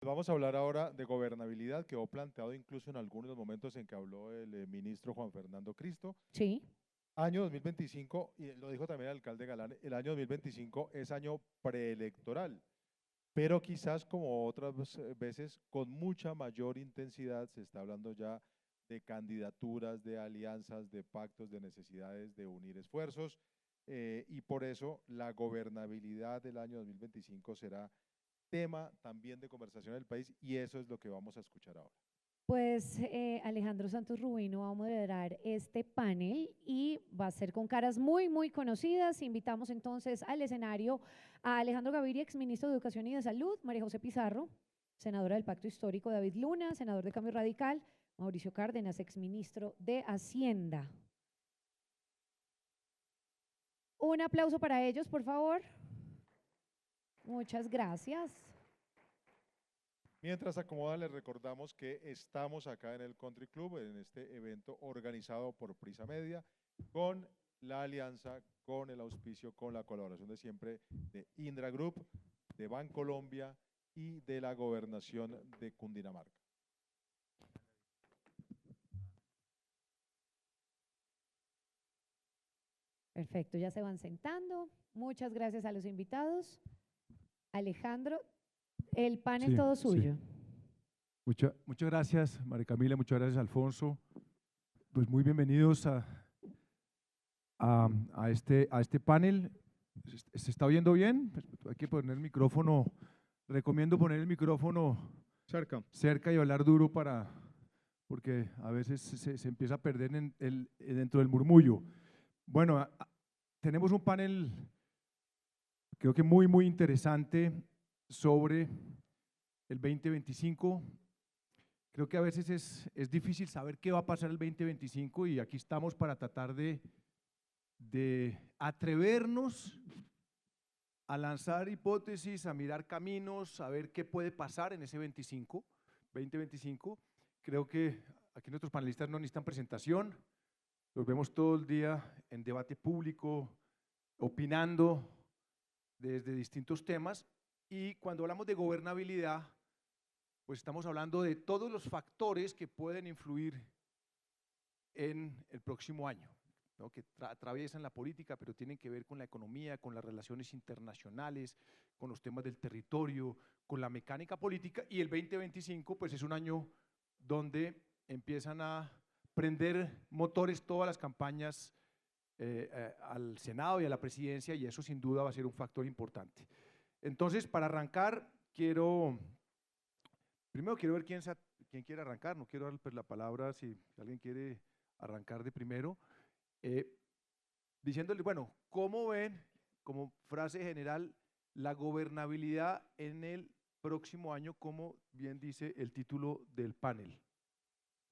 Vamos a hablar ahora de gobernabilidad, quedó planteado incluso en algunos momentos en que habló el ministro Juan Fernando Cristo. Sí. Año 2025, y lo dijo también el alcalde Galán, el año 2025 es año preelectoral, pero quizás como otras veces con mucha mayor intensidad se está hablando ya de candidaturas, de alianzas, de pactos, de necesidades de unir esfuerzos, y por eso la gobernabilidad del año 2025 será tema también de conversación del país y eso es lo que vamos a escuchar ahora. Pues Alejandro Santos Rubino va a moderar este panel y va a ser con caras muy conocidas. Invitamos entonces al escenario a Alejandro Gaviria, exministro de Educación y de Salud, María José Pizarro, senadora del Pacto Histórico, David Luna, senador de Cambio Radical, Mauricio Cárdenas, exministro de Hacienda. Un aplauso para ellos, por favor. Muchas gracias. Mientras acomoda, les recordamos que estamos acá en el Country Club, en este evento organizado por Prisa Media, con la alianza, con el auspicio, con la colaboración de siempre de Indra Group, de Bancolombia y de la Gobernación de Cundinamarca. Perfecto, ya se van sentando. Muchas gracias a los invitados. Alejandro, el panel todo suyo. Muchas gracias, María Camila, muchas gracias, Alfonso. Pues muy bienvenidos a este panel. ¿Se está oyendo bien? Pues hay que poner el micrófono, recomiendo poner el micrófono cerca y hablar duro porque a veces se empieza a perder dentro del murmullo. Bueno, tenemos un panel creo que muy interesante sobre el 2025. Creo que a veces es difícil saber qué va a pasar el 2025 y aquí estamos para tratar de atrevernos a lanzar hipótesis, a mirar caminos, a ver qué puede pasar en ese 2025. Creo que aquí nuestros panelistas no necesitan presentación, los vemos todo el día en debate público, opinando desde distintos temas y cuando hablamos de gobernabilidad, pues estamos hablando de todos los factores que pueden influir en el próximo año, ¿no? Que atraviesan la política, pero tienen que ver con la economía, con las relaciones internacionales, con los temas del territorio, con la mecánica política, y el 2025 pues es un año donde empiezan a prender motores todas las campañas al Senado y a la presidencia, y eso sin duda va a ser un factor importante. Entonces, para arrancar, primero quiero ver quién quiere arrancar, no quiero darle la palabra si alguien quiere arrancar de primero, diciéndole, bueno, ¿cómo ven, como frase general, la gobernabilidad en el próximo año, como bien dice el título del panel?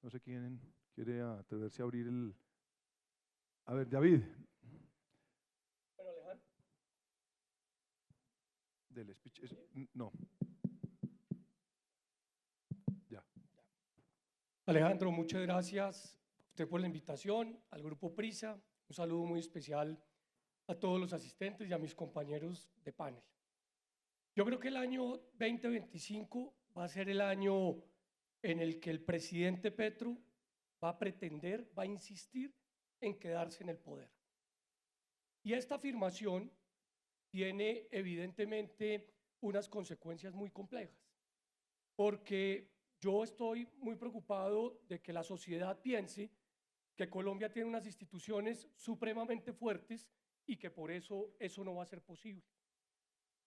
No sé quién quiere atreverse a abrir el… A ver, David. Bueno, Alejandro. Del speech, no. Ya. Alejandro, muchas gracias a usted por la invitación, al Grupo Prisa, un saludo muy especial a todos los asistentes y a mis compañeros de panel. Yo creo que el año 2025 va a ser el año en el que el presidente Petro va a pretender, va a insistir en quedarse en el poder. Y esta afirmación tiene evidentemente unas consecuencias muy complejas, porque yo estoy muy preocupado de que la sociedad piense que Colombia tiene unas instituciones supremamente fuertes y que por eso no va a ser posible.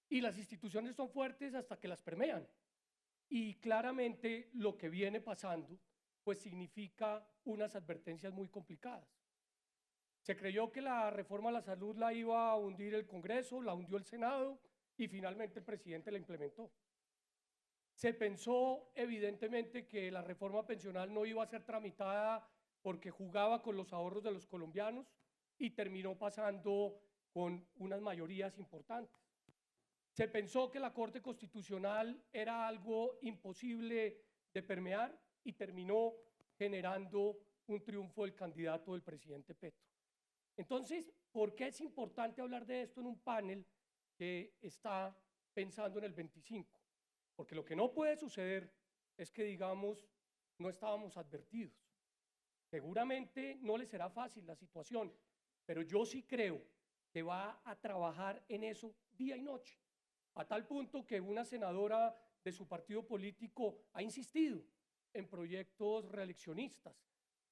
Y las instituciones son fuertes hasta que las permean. Y claramente lo que viene pasando pues significa unas advertencias muy complicadas. Se creyó que la reforma a la salud la iba a hundir el Congreso, la hundió el Senado y finalmente el presidente la implementó. Se pensó evidentemente que la reforma pensional no iba a ser tramitada porque jugaba con los ahorros de los colombianos y terminó pasando con unas mayorías importantes. Se pensó que la Corte Constitucional era algo imposible de permear y terminó generando un triunfo del candidato del presidente Petro. Entonces, ¿por qué es importante hablar de esto en un panel que está pensando en el 25? Porque lo que no puede suceder es que digamos, no estábamos advertidos. Seguramente no le será fácil la situación, pero yo sí creo que va a trabajar en eso día y noche, a tal punto que una senadora de su partido político ha insistido en proyectos reeleccionistas,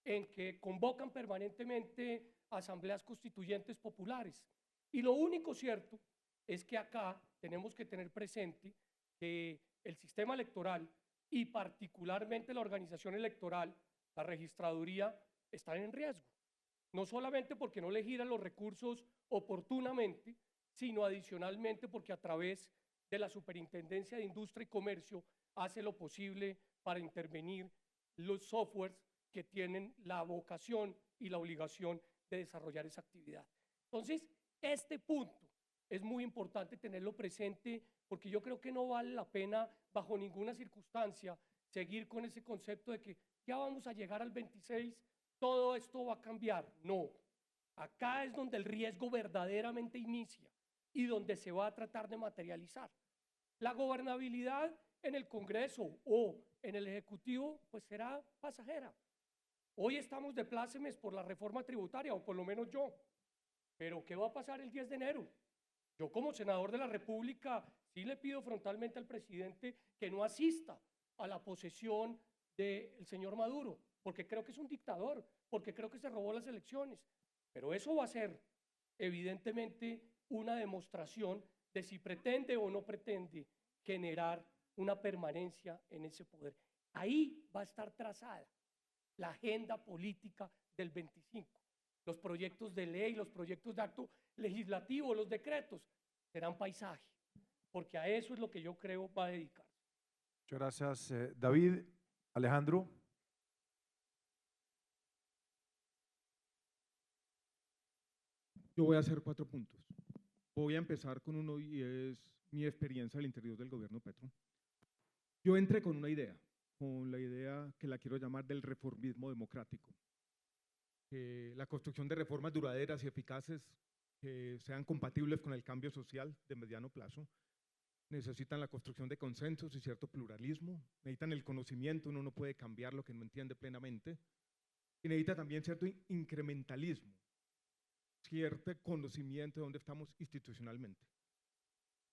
en que convocan permanentemente asambleas constituyentes populares. Y lo único cierto es que acá tenemos que tener presente que el sistema electoral y particularmente la organización electoral, la registraduría, están en riesgo. No solamente porque no le giran los recursos oportunamente, sino adicionalmente porque a través de la Superintendencia de Industria y Comercio hace lo posible para intervenir los softwares que tienen la vocación y la obligación de desarrollar esa actividad. Entonces, este punto es muy importante tenerlo presente porque yo creo que no vale la pena bajo ninguna circunstancia seguir con ese concepto de que ya vamos a llegar al 26, todo esto va a cambiar. No, acá es donde el riesgo verdaderamente inicia y donde se va a tratar de materializar. La gobernabilidad en el Congreso o en el Ejecutivo pues será pasajera. Hoy estamos de plácemes por la reforma tributaria, o por lo menos yo. Pero ¿qué va a pasar el 10 de enero? Yo como senador de la República sí le pido frontalmente al presidente que no asista a la posesión del señor Maduro, porque creo que es un dictador, porque creo que se robó las elecciones. Pero eso va a ser evidentemente una demostración de si pretende o no pretende generar una permanencia en ese poder. Ahí va a estar trazada la agenda política del 25. Los proyectos de ley, los proyectos de acto legislativo, los decretos, serán paisaje, porque a eso es lo que yo creo va a dedicarse. Muchas gracias, David. Alejandro. Yo voy a hacer 4 puntos. Voy a empezar con uno y es mi experiencia al interior del gobierno Petro. Yo entré con una idea, con la idea que la quiero llamar del reformismo democrático. La construcción de reformas duraderas y eficaces que sean compatibles con el cambio social de mediano plazo. Necesitan la construcción de consensos y cierto pluralismo, necesitan el conocimiento, uno no puede cambiar lo que no entiende plenamente, y necesita también cierto incrementalismo, cierto conocimiento de dónde estamos institucionalmente.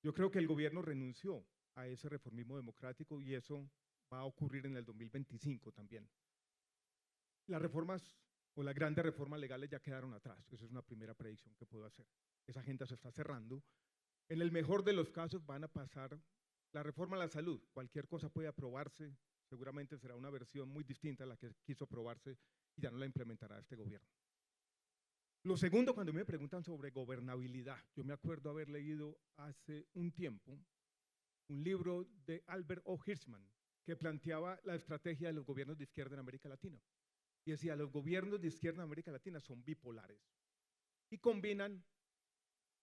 Yo creo que el gobierno renunció a ese reformismo democrático y eso va a ocurrir en el 2025 también. Las reformas o las grandes reformas legales ya quedaron atrás, esa es una primera predicción que puedo hacer. Esa agenda se está cerrando. En el mejor de los casos van a pasar la reforma a la salud, cualquier cosa puede aprobarse, seguramente será una versión muy distinta a la que quiso aprobarse y ya no la implementará este gobierno. Lo segundo, cuando me preguntan sobre gobernabilidad, yo me acuerdo haber leído hace un tiempo un libro de Albert O. Hirschman que planteaba la estrategia de los gobiernos de izquierda en América Latina. Y decía, los gobiernos de izquierda en América Latina son bipolares y combinan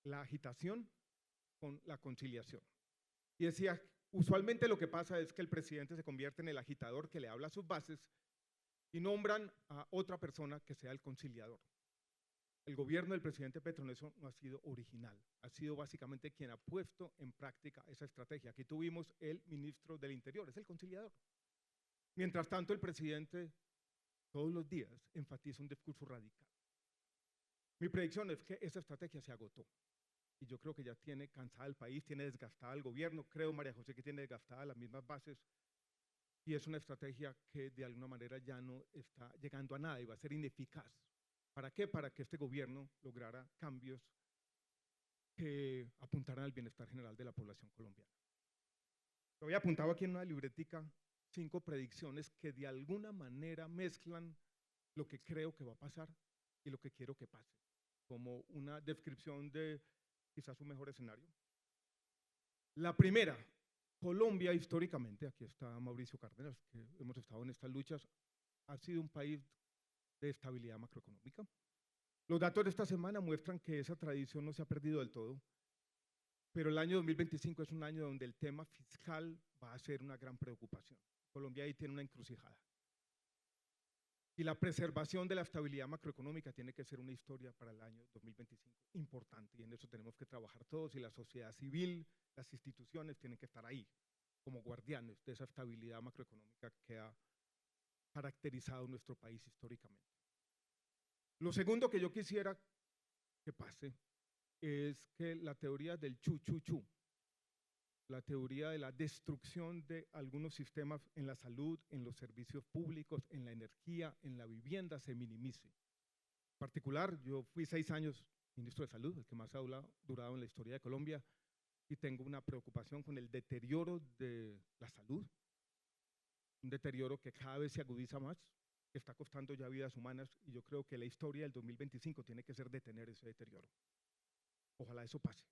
la agitación con la conciliación. Y decía, usualmente lo que pasa es que el presidente se convierte en el agitador que le habla a sus bases y nombran a otra persona que sea el conciliador. El gobierno del presidente Petro no ha sido original, ha sido básicamente quien ha puesto en práctica esa estrategia. Aquí tuvimos el ministro del Interior, es el conciliador. Mientras tanto, el presidente todos los días enfatiza un discurso radical. Mi predicción es que esa estrategia se agotó y yo creo que ya tiene cansada el país, tiene desgastada el gobierno, creo, María José, que tiene desgastadas las mismas bases y es una estrategia que de alguna manera ya no está llegando a nada y va a ser ineficaz. ¿Para qué? Para que este gobierno lograra cambios que apuntaran al bienestar general de la población colombiana. Lo había apuntado aquí en una libretica 5 predicciones que de alguna manera mezclan lo que creo que va a pasar y lo que quiero que pase, como una descripción de quizás un mejor escenario. La primera, Colombia históricamente, aquí está Mauricio Cárdenas, que hemos estado en estas luchas, ha sido un país de estabilidad macroeconómica. Los datos de esta semana muestran que esa tradición no se ha perdido del todo, pero el año 2025 es un año donde el tema fiscal va a ser una gran preocupación. Colombia ahí tiene una encrucijada. Y la preservación de la estabilidad macroeconómica tiene que ser una historia para el año 2025 importante, y en eso tenemos que trabajar todos, y la sociedad civil, las instituciones tienen que estar ahí. como guardianes de esa estabilidad macroeconómica que ha caracterizado nuestro país históricamente. Lo segundo que yo quisiera que pase es que la teoría del chu, la teoría de la destrucción de algunos sistemas en la salud, en los servicios públicos, en la energía, en la vivienda, se minimice. En particular, yo fui 6 años ministro de Salud, el que más ha durado en la historia de Colombia, y tengo una preocupación con el deterioro de la salud, un deterioro que cada vez se agudiza más, que está costando ya vidas humanas, y yo creo que la historia del 2025 tiene que ser detener ese deterioro. Ojalá eso pase.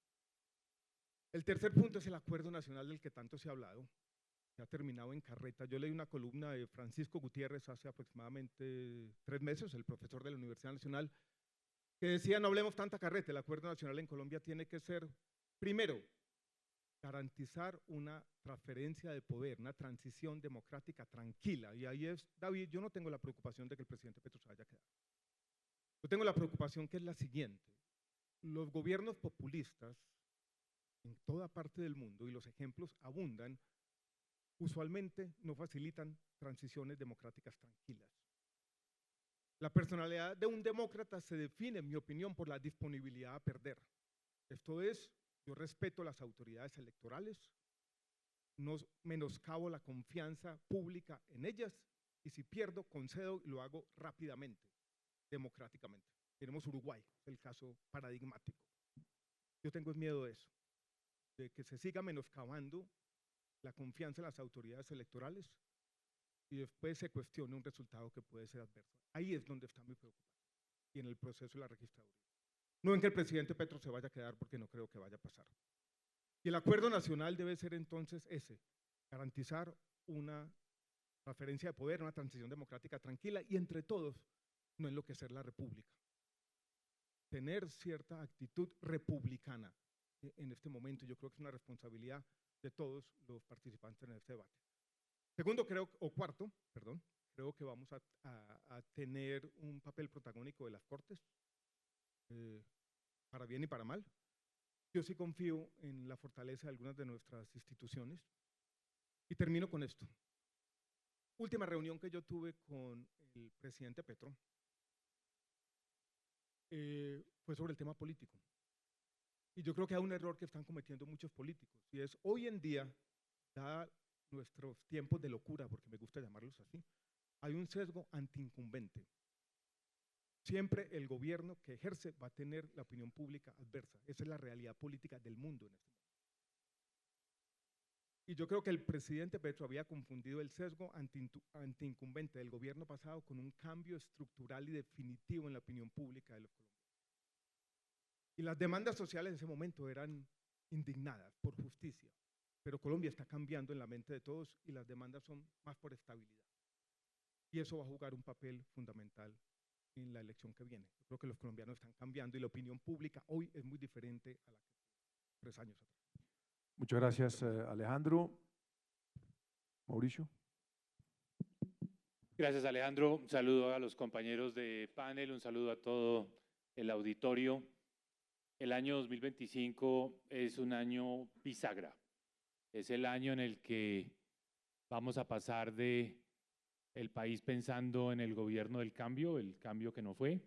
El tercer punto es el acuerdo nacional del que tanto se ha hablado, que ha terminado en carreta. Yo leí una columna de Francisco Gutiérrez hace aproximadamente 3 meses, el profesor de la Universidad Nacional, que decía: no hablemos tanta carreta, el acuerdo nacional en Colombia tiene que ser, primero, garantizar una transferencia de poder, una transición democrática tranquila. Y ahí es, David, yo no tengo la preocupación de que el presidente Petro se vaya a quedar. Yo tengo la preocupación que es la siguiente: los gobiernos populistas en toda parte del mundo, y los ejemplos abundan, usualmente no facilitan transiciones democráticas tranquilas. La personalidad de un demócrata se define, en mi opinión, por la disponibilidad a perder. Esto es, yo respeto las autoridades electorales, no menoscabo la confianza pública en ellas, y si pierdo, concedo y lo hago rápidamente, democráticamente. Tenemos Uruguay, es el caso paradigmático. Yo tengo miedo de eso, de que se siga menoscabando la confianza en las autoridades electorales y después se cuestione un resultado que puede ser adverso. Ahí es donde está mi preocupación, y en el proceso de la registraduría. No en que el presidente Petro se vaya a quedar, porque no creo que vaya a pasar. Y el acuerdo nacional debe ser entonces ese: garantizar una transferencia de poder, una transición democrática tranquila, y entre todos no enloquecer la república. Tener cierta actitud republicana en este momento. Yo creo que es una responsabilidad de todos los participantes en este debate. Segundo, cuarto, creo que vamos a tener un papel protagónico de las Cortes, para bien y para mal. Yo sí confío en la fortaleza de algunas de nuestras instituciones. Y termino con esto. Última reunión que yo tuve con el presidente Petro fue sobre el tema político. Y yo creo que hay un error que están cometiendo muchos políticos, y es, hoy en día, dada nuestros tiempos de locura, porque me gusta llamarlos así, hay un sesgo antiincumbente. Siempre el gobierno que ejerce va a tener la opinión pública adversa. Esa es la realidad política del mundo en este momento. Y yo creo que el presidente Petro había confundido el sesgo antiincumbente del gobierno pasado con un cambio estructural y definitivo en la opinión pública de los colombianos. Y las demandas sociales en ese momento eran indignadas por justicia, pero Colombia está cambiando en la mente de todos y las demandas son más por estabilidad. Y eso va a jugar un papel fundamental en la elección que viene. Yo creo que los colombianos están cambiando y la opinión pública hoy es muy diferente a la que fue 3 años atrás. Muchas gracias, Alejandro. Mauricio. Gracias, Alejandro. Un saludo a los compañeros de panel, un saludo a todo el auditorio. El año 2025 es un año bisagra. Es el año en el que vamos a pasar de el país pensando en el gobierno del cambio, el cambio que no fue,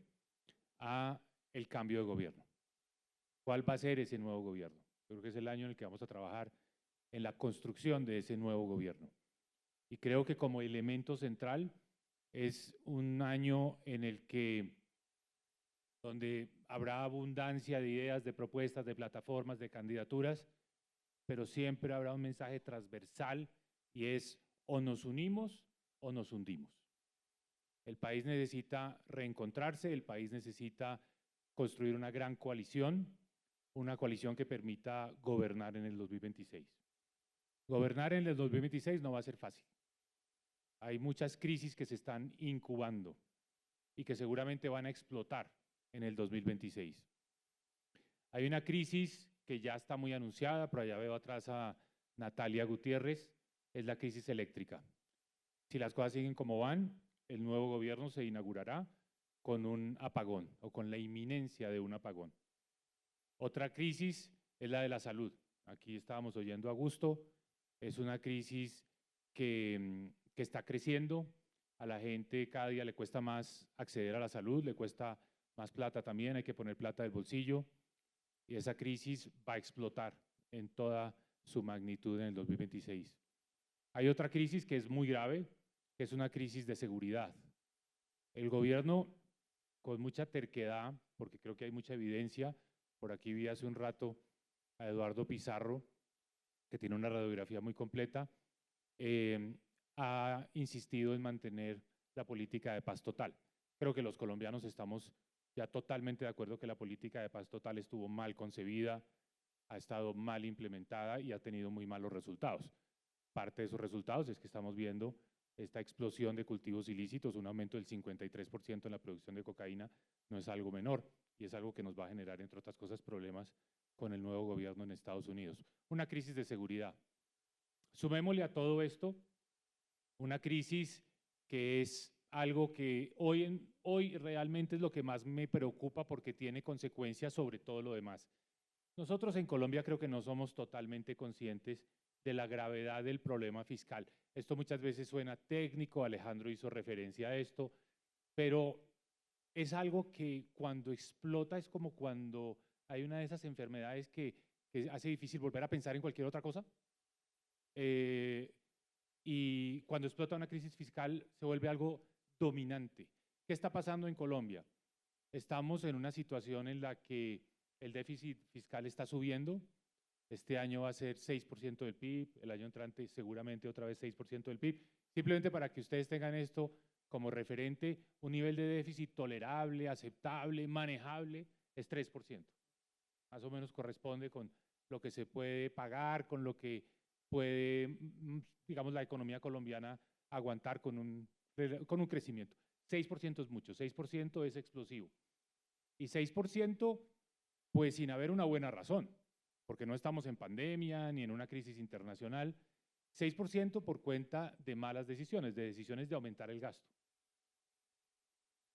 a el cambio de gobierno. ¿Cuál va a ser ese nuevo gobierno? Creo que es el año en el que vamos a trabajar en la construcción de ese nuevo gobierno. Y creo que como elemento central es un año en el que donde habrá abundancia de ideas, de propuestas, de plataformas, de candidaturas, pero siempre habrá un mensaje transversal, y es: o nos unimos o nos hundimos. El país necesita reencontrarse, el país necesita construir una gran coalición, una coalición que permita gobernar en el 2026. Gobernar en el 2026 no va a ser fácil. Hay muchas crisis que se están incubando y que seguramente van a explotar en el 2026. Hay una crisis que ya está muy anunciada, por allá veo atrás a Natalia Gutiérrez, es la crisis eléctrica. Si las cosas siguen como van, el nuevo gobierno se inaugurará con un apagón o con la inminencia de un apagón. Otra crisis es la de la salud. Aquí estábamos oyendo a Augusto, Es una crisis que está creciendo. A la gente cada día le cuesta más acceder a la salud, le cuesta más plata también, hay que poner plata del bolsillo. Y esa crisis va a explotar en toda su magnitud en el 2026. Hay otra crisis que es muy grave, que es una crisis de seguridad. El gobierno, con mucha terquedad, porque creo que hay mucha evidencia, por aquí vi hace un rato a Eduardo Pizarro, que tiene una radiografía muy completa, ha insistido en mantener la política de paz total. Creo que los colombianos estamos ya totalmente de acuerdo que la política de paz total estuvo mal concebida, ha estado mal implementada y ha tenido muy malos resultados. Parte de esos resultados es que estamos viendo esta explosión de cultivos ilícitos, un aumento del 53% en la producción de cocaína, no es algo menor y es algo que nos va a generar, entre otras cosas, problemas con el nuevo gobierno en Estados Unidos. Una crisis de seguridad. Sumémosle a todo esto una crisis que es algo que hoy realmente es lo que más me preocupa porque tiene consecuencias sobre todo lo demás. Nosotros en Colombia creo que no somos totalmente conscientes de la gravedad del problema fiscal. Esto muchas veces suena técnico, Alejandro hizo referencia a esto, pero es algo que cuando explota es como cuando hay una de esas enfermedades que hace difícil volver a pensar en cualquier otra cosa. Y cuando explota una crisis fiscal se vuelve algo dominante. ¿Qué está pasando en Colombia? Estamos en una situación en la que el déficit fiscal está subiendo. Este año va a ser 6% del PIB, el año entrante seguramente otra vez 6% del PIB. Simplemente para que ustedes tengan esto como referente, un nivel de déficit tolerable, aceptable, manejable, es 3%. Más o menos corresponde con lo que se puede pagar, con lo que puede, digamos, la economía colombiana aguantar con un crecimiento. 6% es mucho, 6% es explosivo. Y 6%, pues sin haber una buena razón, porque no estamos en pandemia ni en una crisis internacional. 6% por cuenta de malas decisiones, de decisiones de aumentar el gasto.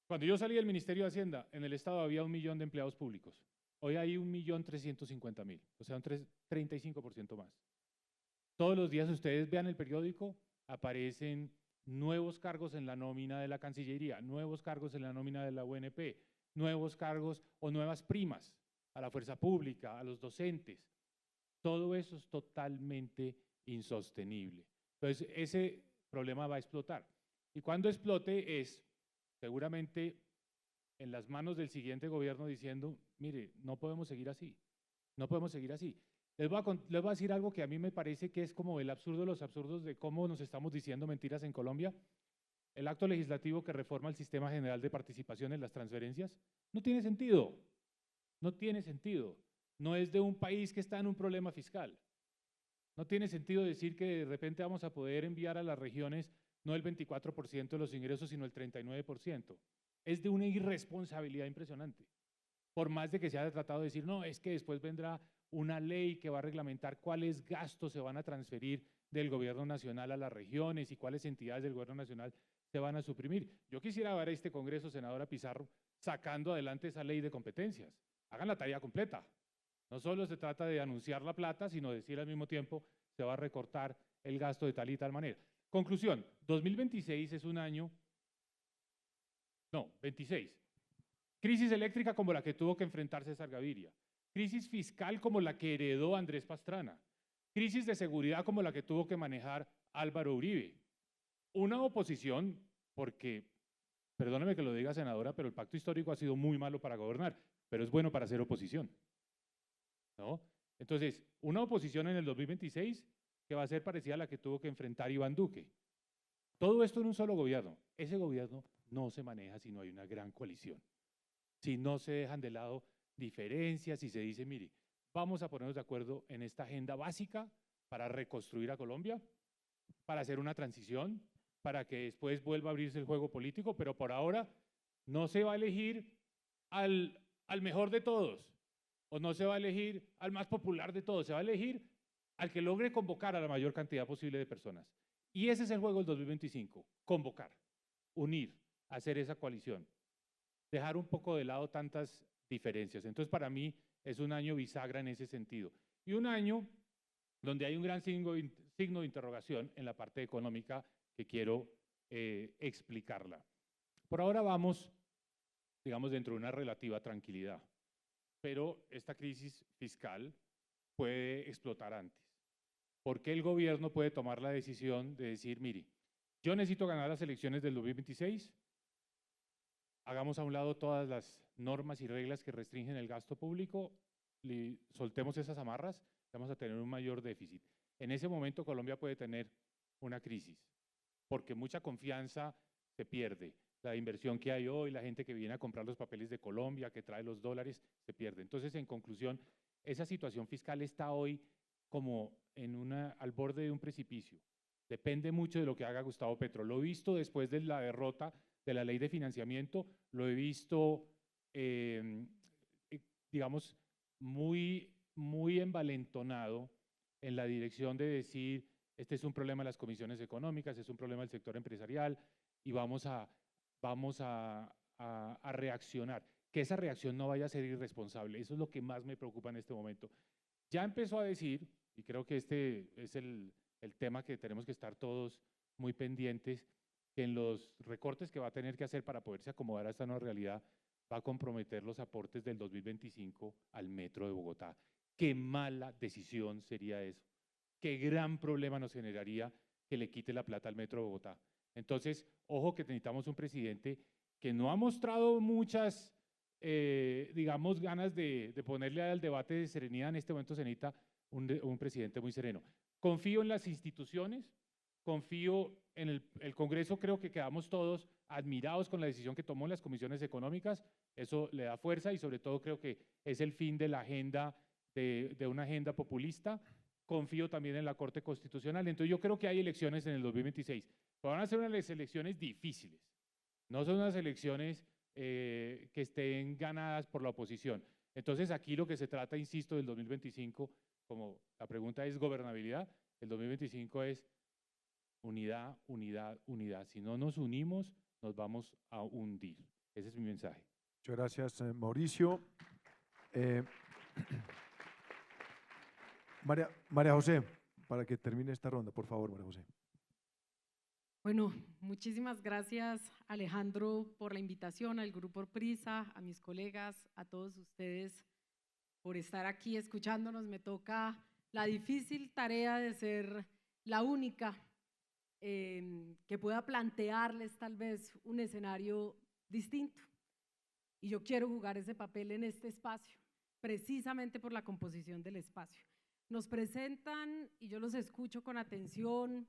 Cuando yo salí del Ministerio de Hacienda, en el Estado había 1 millón de empleados públicos. Hoy hay 1.350.000, o sea, un 35% más. Todos los días ustedes vean el periódico, aparecen nuevos cargos en la nómina de la Cancillería, nuevos cargos en la nómina de la UNP, nuevos cargos o nuevas primas a la fuerza pública, a los docentes. Todo eso es totalmente insostenible. Entonces, ese problema va a explotar. Y cuando explote es seguramente en las manos del siguiente gobierno diciendo, mire, no podemos seguir así, no podemos seguir así. Les voy a decir algo que a mí me parece que es como el absurdo de los absurdos de cómo nos estamos diciendo mentiras en Colombia. El acto legislativo que reforma el sistema general de participación en las transferencias no tiene sentido, no tiene sentido. No es de un país que está en un problema fiscal. No tiene sentido decir que de repente vamos a poder enviar a las regiones no el 24% de los ingresos, sino el 39%. Es de una irresponsabilidad impresionante. Por más de que se haya tratado de decir, no, es que después vendrá una ley que va a reglamentar cuáles gastos se van a transferir del gobierno nacional a las regiones y cuáles entidades del gobierno nacional se van a suprimir. Yo quisiera ver a este Congreso, senadora Pizarro, sacando adelante esa ley de competencias. Hagan la tarea completa. No solo se trata de anunciar la plata, sino decir al mismo tiempo se va a recortar el gasto de tal y tal manera. Conclusión, 2026 es un año, no, 26. Crisis eléctrica como la que tuvo que enfrentar César Gaviria. Crisis fiscal como la que heredó Andrés Pastrana. Crisis de seguridad como la que tuvo que manejar Álvaro Uribe. Una oposición, porque, perdóneme que lo diga, senadora, pero el pacto histórico ha sido muy malo para gobernar, pero es bueno para hacer oposición, ¿no? Entonces, una oposición en el 2026 que va a ser parecida a la que tuvo que enfrentar Iván Duque. Todo esto en un solo gobierno. Ese gobierno no se maneja si no hay una gran coalición. Si no se dejan de lado diferencias y se dice, mire, vamos a ponernos de acuerdo en esta agenda básica para reconstruir a Colombia, para hacer una transición, para que después vuelva a abrirse el juego político, pero por ahora no se va a elegir al mejor de todos, o no se va a elegir al más popular de todos, se va a elegir al que logre convocar a la mayor cantidad posible de personas. Y ese es el juego del 2025, convocar, unir, hacer esa coalición, dejar un poco de lado tantas diferencias. Entonces, para mí es un año bisagra en ese sentido. Y un año donde hay un gran signo signo de interrogación en la parte económica que quiero explicarla. Por ahora vamos, digamos, dentro de una relativa tranquilidad, pero esta crisis fiscal puede explotar antes. ¿Por qué el gobierno puede tomar la decisión de decir, mire, yo necesito ganar las elecciones del 2026, hagamos a un lado todas las normas y reglas que restringen el gasto público, soltemos esas amarras, vamos a tener un mayor déficit? En ese momento Colombia puede tener una crisis, porque mucha confianza se pierde. La inversión que hay hoy, la gente que viene a comprar los papeles de Colombia, que trae los dólares, se pierde. Entonces, en conclusión, esa situación fiscal está hoy como al borde de un precipicio. Depende mucho de lo que haga Gustavo Petro. Lo he visto después de la derrota de la ley de financiamiento, lo he visto, digamos, muy envalentonado en la dirección de decir, este es un problema de las comisiones económicas, es un problema del sector empresarial y vamos a reaccionar. Que esa reacción no vaya a ser irresponsable, eso es lo que más me preocupa en este momento. Ya empezó a decir, y creo que este es el tema que tenemos que estar todos muy pendientes, que en los recortes que va a tener que hacer para poderse acomodar a esta nueva realidad, va a comprometer los aportes del 2025 al Metro de Bogotá. Qué mala decisión sería eso. Qué gran problema nos generaría que le quite la plata al Metro de Bogotá. Entonces, ojo que necesitamos un presidente que no ha mostrado muchas, digamos, ganas de ponerle al debate de serenidad. En este momento se necesita un presidente muy sereno. Confío en las instituciones, confío en el Congreso, creo que quedamos todos admirados con la decisión que tomó en las comisiones económicas, eso le da fuerza y sobre todo creo que es el fin de la agenda, de una agenda populista. Confío también en la Corte Constitucional, entonces yo creo que hay elecciones en el 2026, pero van a ser unas elecciones difíciles, no son unas elecciones que estén ganadas por la oposición. Entonces aquí lo que se trata, insisto, del 2025, como la pregunta es gobernabilidad, el 2025 es unidad, unidad, unidad. Si no nos unimos, nos vamos a hundir. Ese es mi mensaje. Muchas gracias, Mauricio. María José, para que termine esta ronda, por favor, María José. Bueno, muchísimas gracias, Alejandro, por la invitación, al Grupo Prisa, a mis colegas, a todos ustedes por estar aquí escuchándonos. Me toca la difícil tarea de ser la única que pueda plantearles tal vez un escenario distinto. Y yo quiero jugar ese papel en este espacio, precisamente por la composición del espacio. Nos presentan, y yo los escucho con atención,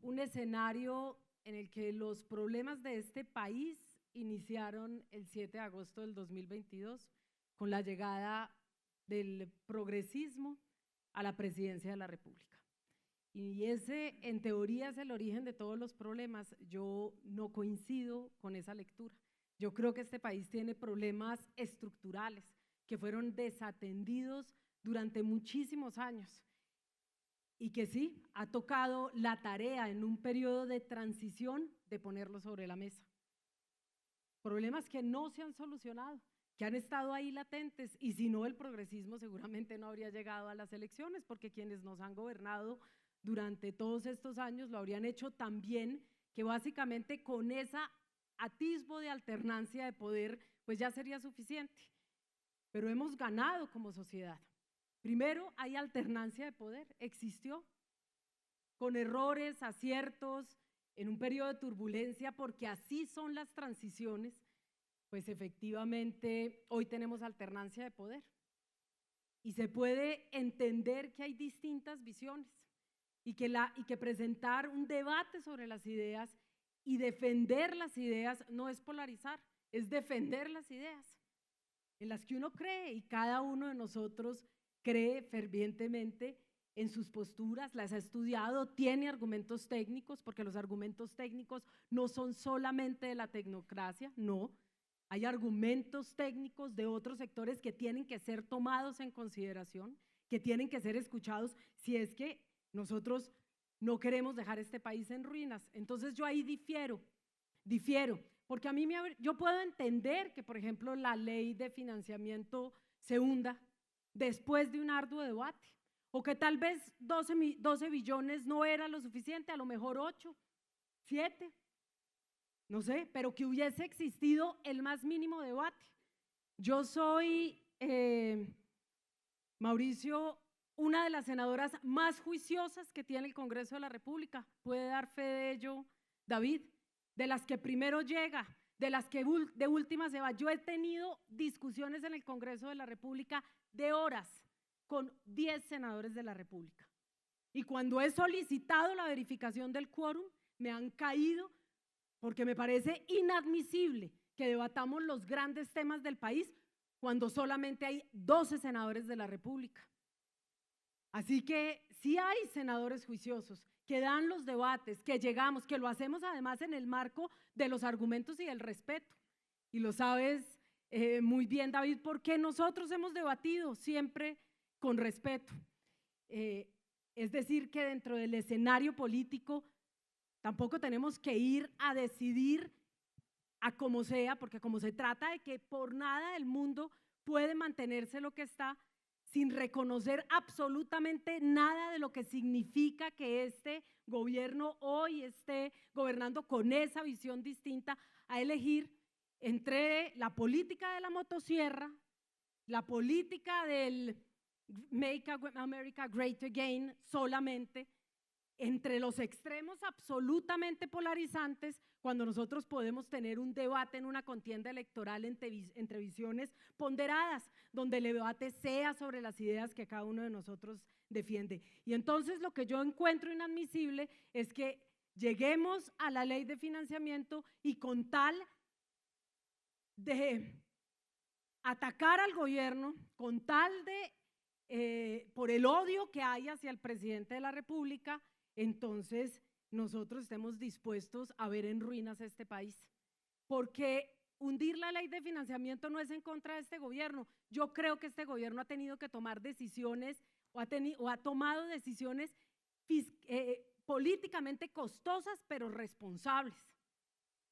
un escenario en el que los problemas de este país iniciaron el 7 de agosto del 2022 con la llegada del progresismo a la presidencia de la República. Y ese, en teoría, es el origen de todos los problemas. Yo no coincido con esa lectura. Yo creo que este país tiene problemas estructurales que fueron desatendidos durante muchísimos años y que sí, ha tocado la tarea en un periodo de transición de ponerlo sobre la mesa. Problemas que no se han solucionado, que han estado ahí latentes, y si no, el progresismo seguramente no habría llegado a las elecciones, porque quienes nos han gobernado durante todos estos años lo habrían hecho tan bien que básicamente con esa atisbo de alternancia de poder, pues ya sería suficiente. Pero hemos ganado como sociedad. Primero, hay alternancia de poder, existió, con errores, aciertos, en un periodo de turbulencia, porque así son las transiciones, pues efectivamente hoy tenemos alternancia de poder. Y se puede entender que hay distintas visiones y que presentar un debate sobre las ideas y defender las ideas no es polarizar, es defender las ideas en las que uno cree, y cada uno de nosotros cree fervientemente en sus posturas, las ha estudiado, tiene argumentos técnicos, porque los argumentos técnicos no son solamente de la tecnocracia, no. Hay argumentos técnicos de otros sectores que tienen que ser tomados en consideración, que tienen que ser escuchados si es que nosotros no queremos dejar este país en ruinas. Entonces yo ahí difiero, porque yo puedo entender que, por ejemplo, la ley de financiamiento se hunda después de un arduo debate, o que tal vez 12 billones no era lo suficiente, a lo mejor 8, 7, no sé, pero que hubiese existido el más mínimo debate. Yo soy, Mauricio, una de las senadoras más juiciosas que tiene el Congreso de la República. Puede dar fe de ello David, de las que primero llega, de las que de última se va. Yo he tenido discusiones en el Congreso de la República de horas con 10 senadores de la República. Y cuando he solicitado la verificación del quórum, me han caído porque me parece inadmisible que debatamos los grandes temas del país cuando solamente hay 12 senadores de la República. Así que sí hay senadores juiciosos que dan los debates, que llegamos, que lo hacemos además en el marco de los argumentos y del respeto. Y lo sabes muy bien, David, porque nosotros hemos debatido siempre con respeto. Es decir, que dentro del escenario político tampoco tenemos que ir a decidir a como sea, porque como se trata de que por nada del mundo puede mantenerse lo que está, sin reconocer absolutamente nada de lo que significa que este gobierno hoy esté gobernando con esa visión distinta, a elegir entre la política de la motosierra, la política del Make America Great Again solamente, entre los extremos absolutamente polarizantes, cuando nosotros podemos tener un debate en una contienda electoral entre visiones ponderadas, donde el debate sea sobre las ideas que cada uno de nosotros defiende. Y entonces lo que yo encuentro inadmisible es que lleguemos a la ley de financiamiento y con tal de atacar al gobierno, con tal de, por el odio que hay hacia el presidente de la República, entonces nosotros estemos dispuestos a ver en ruinas este país. Porque hundir la ley de financiamiento no es en contra de este gobierno. Yo creo que este gobierno ha tenido que tomar decisiones o ha tomado decisiones políticamente costosas, pero responsables,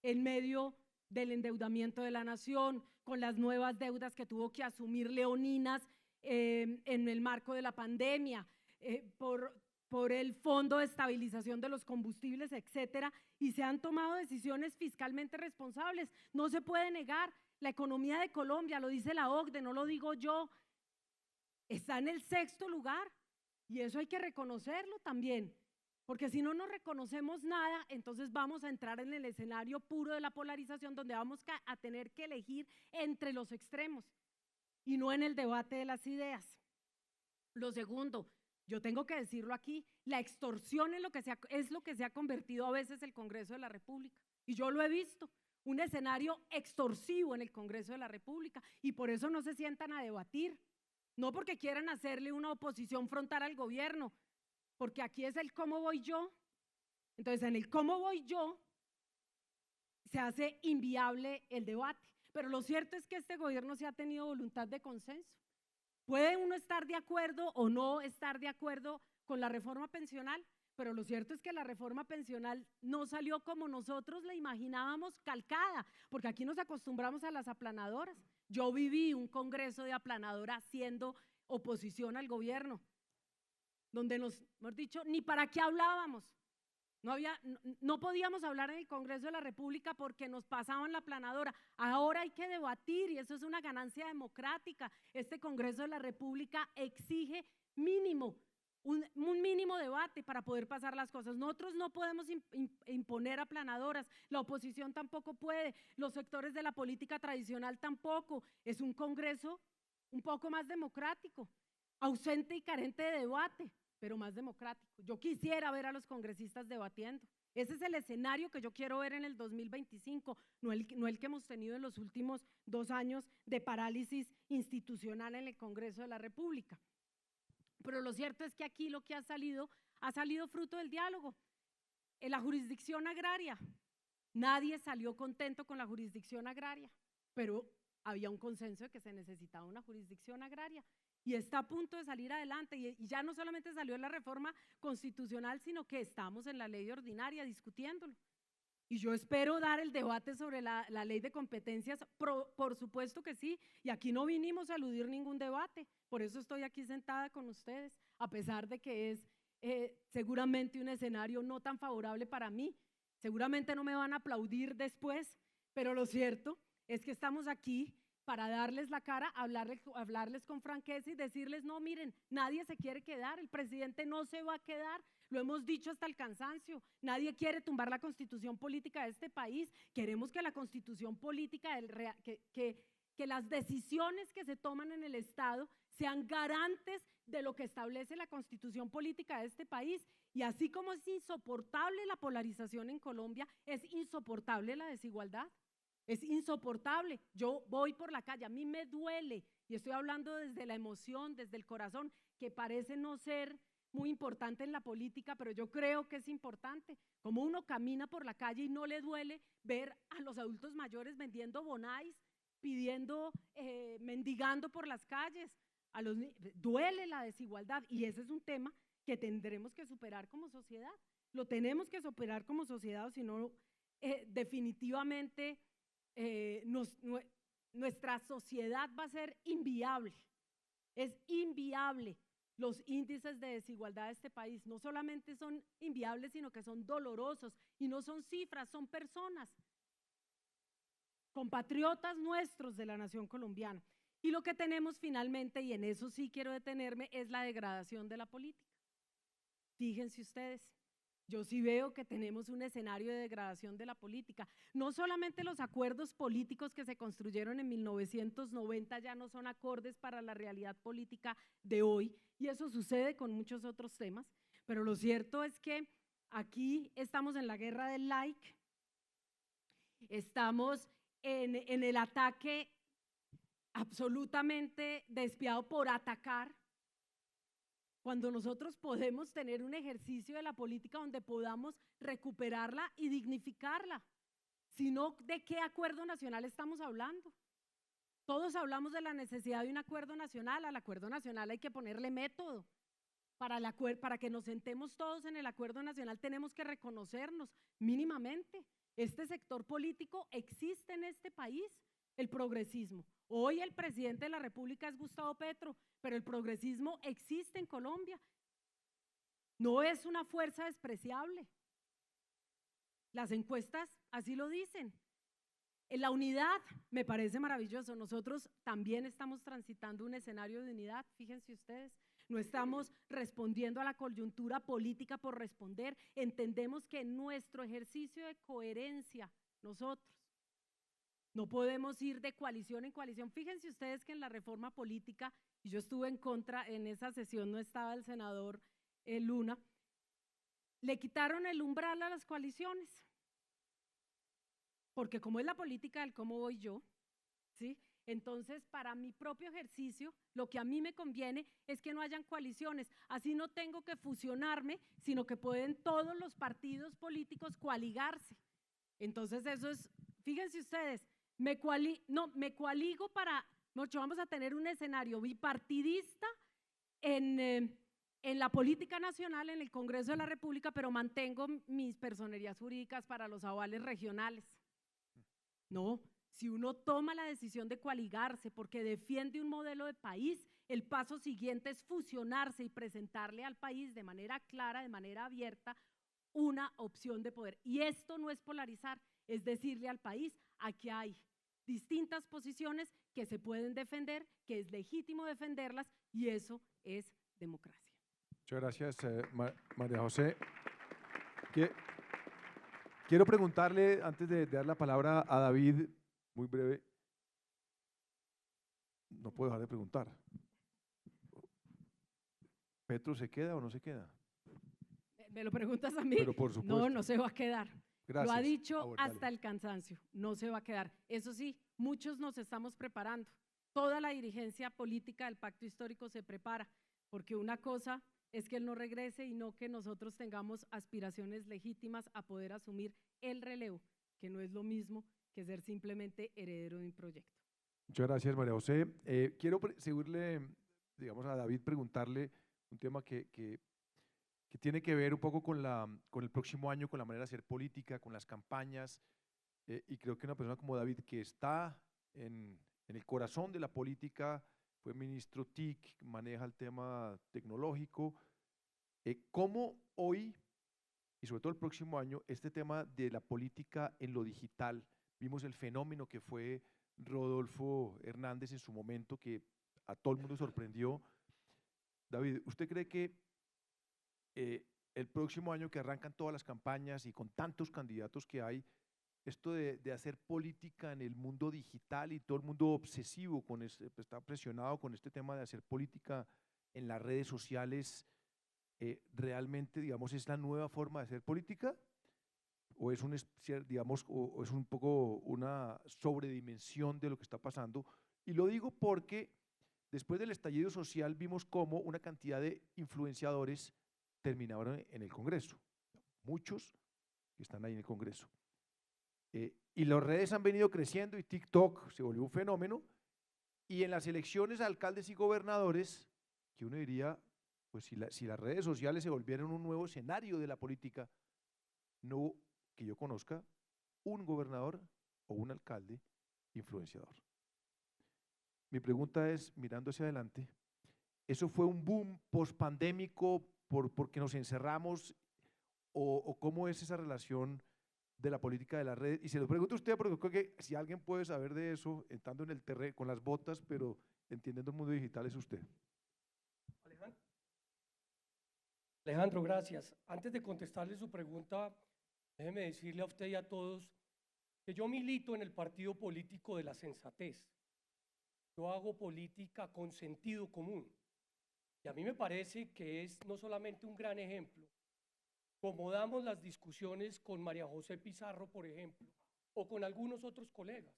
en medio del endeudamiento de la nación, con las nuevas deudas que tuvo que asumir Leoninas en el marco de la pandemia, por el Fondo de Estabilización de los Combustibles, etcétera, y se han tomado decisiones fiscalmente responsables. No se puede negar, la economía de Colombia, lo dice la OCDE, no lo digo yo, está en el 6º lugar, y eso hay que reconocerlo también, porque si no nos reconocemos nada, entonces vamos a entrar en el escenario puro de la polarización, donde vamos a tener que elegir entre los extremos, y no en el debate de las ideas. Lo segundo, yo tengo que decirlo aquí, la extorsión es lo que se ha convertido a veces el Congreso de la República, y yo lo he visto, un escenario extorsivo en el Congreso de la República, y por eso no se sientan a debatir, no porque quieran hacerle una oposición frontal al gobierno, porque aquí es el cómo voy yo. Entonces, en el cómo voy yo se hace inviable el debate, pero lo cierto es que este gobierno sí ha tenido voluntad de consenso. Puede uno estar de acuerdo o no estar de acuerdo con la reforma pensional, pero lo cierto es que la reforma pensional no salió como nosotros la imaginábamos, calcada, porque aquí nos acostumbramos a las aplanadoras. Yo viví un congreso de aplanadoras haciendo oposición al gobierno, donde hemos dicho, ni para qué hablábamos. No podíamos hablar en el Congreso de la República porque nos pasaban la aplanadora. Ahora hay que debatir y eso es una ganancia democrática. Este Congreso de la República exige mínimo, un mínimo debate para poder pasar las cosas. Nosotros no podemos imponer aplanadoras, la oposición tampoco puede, los sectores de la política tradicional tampoco. Es un Congreso un poco más democrático, ausente y carente de debate, pero más democrático. Yo quisiera ver a los congresistas debatiendo. Ese es el escenario que yo quiero ver en el 2025, no el que hemos tenido en los últimos 2 años de parálisis institucional en el Congreso de la República. Pero lo cierto es que aquí lo que ha salido fruto del diálogo. En la jurisdicción agraria, nadie salió contento con la jurisdicción agraria, pero había un consenso de que se necesitaba una jurisdicción agraria. Y está a punto de salir adelante, y ya no solamente salió en la reforma constitucional, sino que estamos en la ley ordinaria discutiéndolo. Y yo espero dar el debate sobre la ley de competencias, por supuesto que sí, y aquí no vinimos a eludir ningún debate, por eso estoy aquí sentada con ustedes, a pesar de que es seguramente un escenario no tan favorable para mí, seguramente no me van a aplaudir después, pero lo cierto es que estamos aquí para darles la cara, hablarles con franqueza y decirles, no, miren, nadie se quiere quedar, el presidente no se va a quedar, lo hemos dicho hasta el cansancio, nadie quiere tumbar la constitución política de este país, queremos que la constitución política, que las decisiones que se toman en el Estado sean garantes de lo que establece la constitución política de este país. Y así como es insoportable la polarización en Colombia, es insoportable la desigualdad. Es insoportable. Yo voy por la calle, a mí me duele, y estoy hablando desde la emoción, desde el corazón, que parece no ser muy importante en la política, pero yo creo que es importante. Como uno camina por la calle y no le duele ver a los adultos mayores vendiendo bonais, pidiendo, mendigando por las calles. Duele la desigualdad y ese es un tema que tendremos que superar como sociedad. Lo tenemos que superar como sociedad, o si no, definitivamente nuestra sociedad va a ser inviable. Es inviable. Los índices de desigualdad de este país no solamente son inviables, sino que son dolorosos y no son cifras, son personas, compatriotas nuestros de la nación colombiana. Y lo que tenemos finalmente, y en eso sí quiero detenerme, es la degradación de la política. Fíjense ustedes, yo sí veo que tenemos un escenario de degradación de la política. No solamente los acuerdos políticos que se construyeron en 1990 ya no son acordes para la realidad política de hoy, y eso sucede con muchos otros temas, pero lo cierto es que aquí estamos en la guerra del like, estamos en el ataque absolutamente despiadado por atacar, cuando nosotros podemos tener un ejercicio de la política donde podamos recuperarla y dignificarla. Sino, ¿de qué acuerdo nacional estamos hablando? Todos hablamos de la necesidad de un acuerdo nacional. Al acuerdo nacional hay que ponerle método. Para que nos sentemos todos en el acuerdo nacional tenemos que reconocernos mínimamente. Este sector político existe en este país, el progresismo. Hoy el presidente de la República es Gustavo Petro, pero el progresismo existe en Colombia. No es una fuerza despreciable. Las encuestas así lo dicen. En la unidad me parece maravilloso. Nosotros también estamos transitando un escenario de unidad, fíjense ustedes. No estamos respondiendo a la coyuntura política por responder. Entendemos que nuestro ejercicio de coherencia, nosotros, no podemos ir de coalición en coalición. Fíjense ustedes que en la reforma política, y yo estuve en contra, en esa sesión no estaba el senador Luna, le quitaron el umbral a las coaliciones. Porque como es la política del cómo voy yo, ¿sí? Entonces, para mi propio ejercicio, lo que a mí me conviene es que no hayan coaliciones. Así no tengo que fusionarme, sino que pueden todos los partidos políticos coaligarse. Entonces, eso es, fíjense ustedes, me coaligo para, vamos a tener un escenario bipartidista en la política nacional, en el Congreso de la República, pero mantengo mis personerías jurídicas para los avales regionales. No, si uno toma la decisión de coaligarse porque defiende un modelo de país, el paso siguiente es fusionarse y presentarle al país de manera clara, de manera abierta, una opción de poder. Y esto no es polarizar, es decirle al país, aquí hay distintas posiciones que se pueden defender, que es legítimo defenderlas y eso es democracia. Muchas gracias, María José. Quiero preguntarle, antes de dar la palabra a David, muy breve, no puedo dejar de preguntar. ¿Petro se queda o no se queda? ¿Me lo preguntas a mí? Pero por supuesto. No, no se va a quedar. Gracias. Lo ha dicho Dale. hasta el cansancio, no se va a quedar. Eso sí, muchos nos estamos preparando. Toda la dirigencia política del Pacto Histórico se prepara, porque una cosa es que él no regrese y no que nosotros tengamos aspiraciones legítimas a poder asumir el relevo, que no es lo mismo que ser simplemente heredero de un proyecto. Muchas gracias, María José. Quiero seguirle, digamos, a David, preguntarle un tema que que tiene que ver un poco con el próximo año, con la manera de hacer política, con las campañas, y creo que una persona como David, que está en el corazón de la política, fue ministro TIC, maneja el tema tecnológico, ¿cómo hoy, y sobre todo el próximo año, este tema de la política en lo digital, vimos el fenómeno que fue Rodolfo Hernández en su momento, que a todo el mundo sorprendió? David, ¿usted cree que el próximo año, que arrancan todas las campañas y con tantos candidatos que hay, esto de hacer política en el mundo digital y todo el mundo obsesivo con está presionado con este tema de hacer política en las redes sociales, realmente, digamos, es la nueva forma de hacer política? ¿O es digamos, o es un poco una sobredimensión de lo que está pasando? Y lo digo porque después del estallido social vimos cómo una cantidad de influenciadores terminaron en el Congreso, muchos que están ahí en el Congreso. Y las redes han venido creciendo y TikTok se volvió un fenómeno, y en las elecciones a alcaldes y gobernadores, que uno diría, pues si las redes sociales se volvieran un nuevo escenario de la política, no hubo, que yo conozca, un gobernador o un alcalde influenciador. Mi pregunta es, mirando hacia adelante, ¿eso fue un boom pospandémico porque nos encerramos, o cómo es esa relación de la política de la red? Y se lo pregunto a usted porque creo que si alguien puede saber de eso, estando en el terreno, con las botas, pero entendiendo el mundo digital, es usted. Alejandro, gracias. Antes de contestarle su pregunta, déjeme decirle a usted y a todos que yo milito en el partido político de la sensatez. Yo hago política con sentido común. Y a mí me parece que es no solamente un gran ejemplo, como damos las discusiones con María José Pizarro, por ejemplo, o con algunos otros colegas,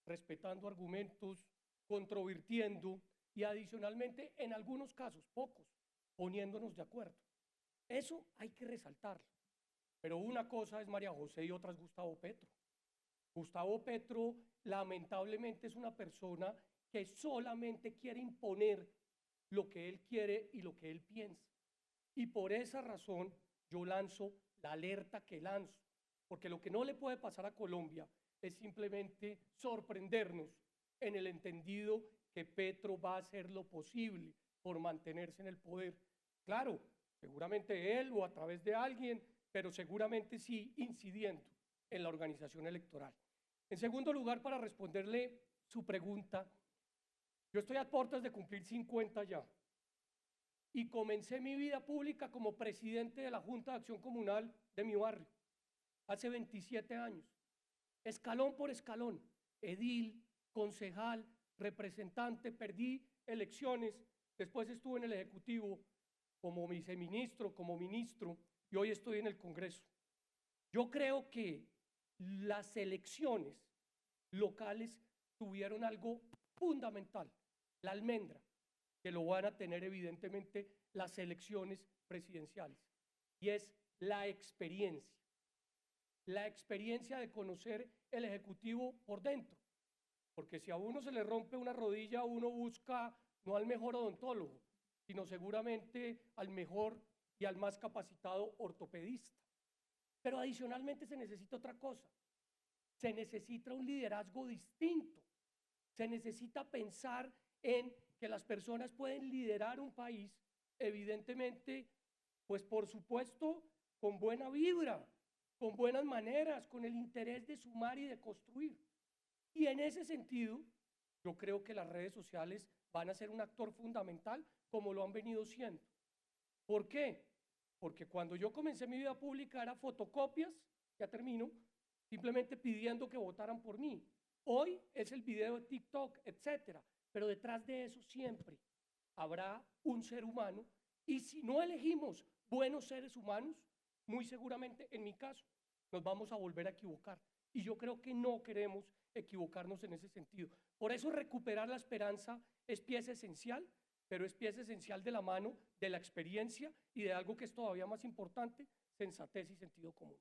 respetando argumentos, controvirtiendo y adicionalmente, en algunos casos, pocos, poniéndonos de acuerdo. Eso hay que resaltarlo. Pero una cosa es María José y otra es Gustavo Petro. Gustavo Petro, lamentablemente, es una persona que solamente quiere imponer lo que él quiere y lo que él piensa. Y por esa razón yo lanzo la alerta que lanzo, porque lo que no le puede pasar a Colombia es simplemente sorprendernos en el entendido que Petro va a hacer lo posible por mantenerse en el poder. Claro, seguramente él o a través de alguien, pero seguramente sí incidiendo en la organización electoral. En segundo lugar, para responderle su pregunta, yo estoy a puertas de cumplir 50 ya y comencé mi vida pública como presidente de la Junta de Acción Comunal de mi barrio, hace 27 años, escalón por escalón, edil, concejal, representante, perdí elecciones, después estuve en el Ejecutivo como viceministro, como ministro, y hoy estoy en el Congreso. Yo creo que las elecciones locales tuvieron algo fundamental, la almendra, que lo van a tener evidentemente las elecciones presidenciales, y es la experiencia de conocer el Ejecutivo por dentro, porque si a uno se le rompe una rodilla, uno busca no al mejor odontólogo, sino seguramente al mejor y al más capacitado ortopedista. Pero adicionalmente se necesita otra cosa, se necesita un liderazgo distinto, se necesita pensar en que las personas pueden liderar un país, evidentemente, pues por supuesto, con buena vibra, con buenas maneras, con el interés de sumar y de construir. Y en ese sentido, yo creo que las redes sociales van a ser un actor fundamental, como lo han venido siendo. ¿Por qué? Porque cuando yo comencé mi vida pública era fotocopias, ya termino, simplemente pidiendo que votaran por mí. Hoy es el video de TikTok, etcétera. Pero detrás de eso siempre habrá un ser humano, y si no elegimos buenos seres humanos, muy seguramente, en mi caso, nos vamos a volver a equivocar. Y yo creo que no queremos equivocarnos en ese sentido. Por eso recuperar la esperanza es pieza esencial, pero es pieza esencial de la mano de la experiencia y de algo que es todavía más importante, sensatez y sentido común.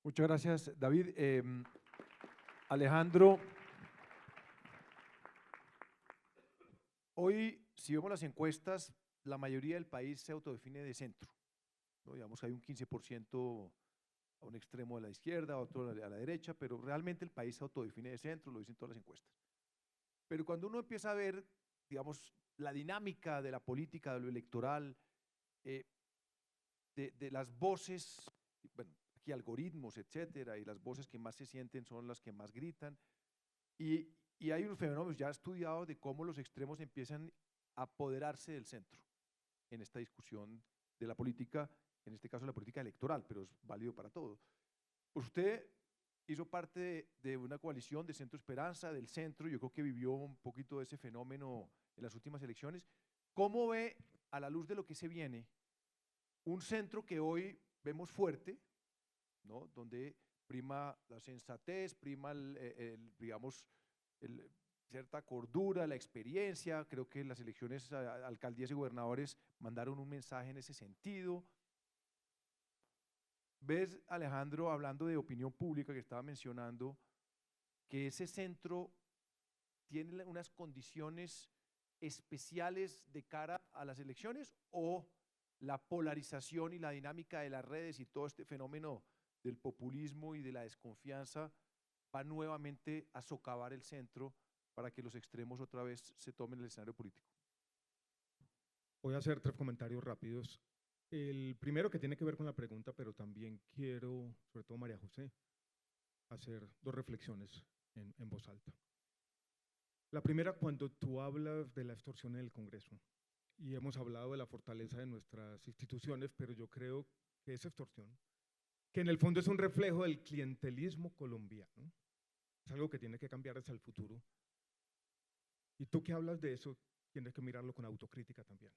Muchas gracias, David. Alejandro, hoy, si vemos las encuestas, la mayoría del país se autodefine de centro. ¿no? Digamos, hay un 15% a un extremo de la izquierda, otro a la derecha, pero realmente el país se autodefine de centro, lo dicen todas las encuestas. Pero cuando uno empieza a ver, digamos, la dinámica de la política, de lo electoral, de las voces, bueno, aquí algoritmos, etcétera, y las voces que más se sienten son las que más gritan, y hay unos fenómenos ya estudiados de cómo los extremos empiezan a apoderarse del centro en esta discusión de la política, en este caso la política electoral, pero es válido para todo. Pues usted hizo parte de una coalición de Centro Esperanza, del centro, yo creo que vivió un poquito de ese fenómeno en las últimas elecciones. ¿Cómo ve, a la luz de lo que se viene, un centro que hoy vemos fuerte, ¿no? Donde prima la sensatez, prima digamos, cierta cordura, la experiencia? Creo que las elecciones a alcaldías y gobernadores mandaron un mensaje en ese sentido. ¿Ves, Alejandro, hablando de opinión pública que estaba mencionando, que ese centro tiene unas condiciones especiales de cara a las elecciones, o la polarización y la dinámica de las redes y todo este fenómeno del populismo y de la desconfianza va nuevamente a socavar el centro para que los extremos otra vez se tomen el escenario político? Voy a hacer 3 comentarios rápidos. El primero, que tiene que ver con la pregunta, pero también quiero, sobre todo María José, hacer 2 reflexiones en voz alta. La primera, cuando tú hablas de la extorsión en el Congreso, y hemos hablado de la fortaleza de nuestras instituciones, pero yo creo que esa extorsión, que en el fondo es un reflejo del clientelismo colombiano, es algo que tiene que cambiar hacia el futuro. Y tú que hablas de eso, tienes que mirarlo con autocrítica también.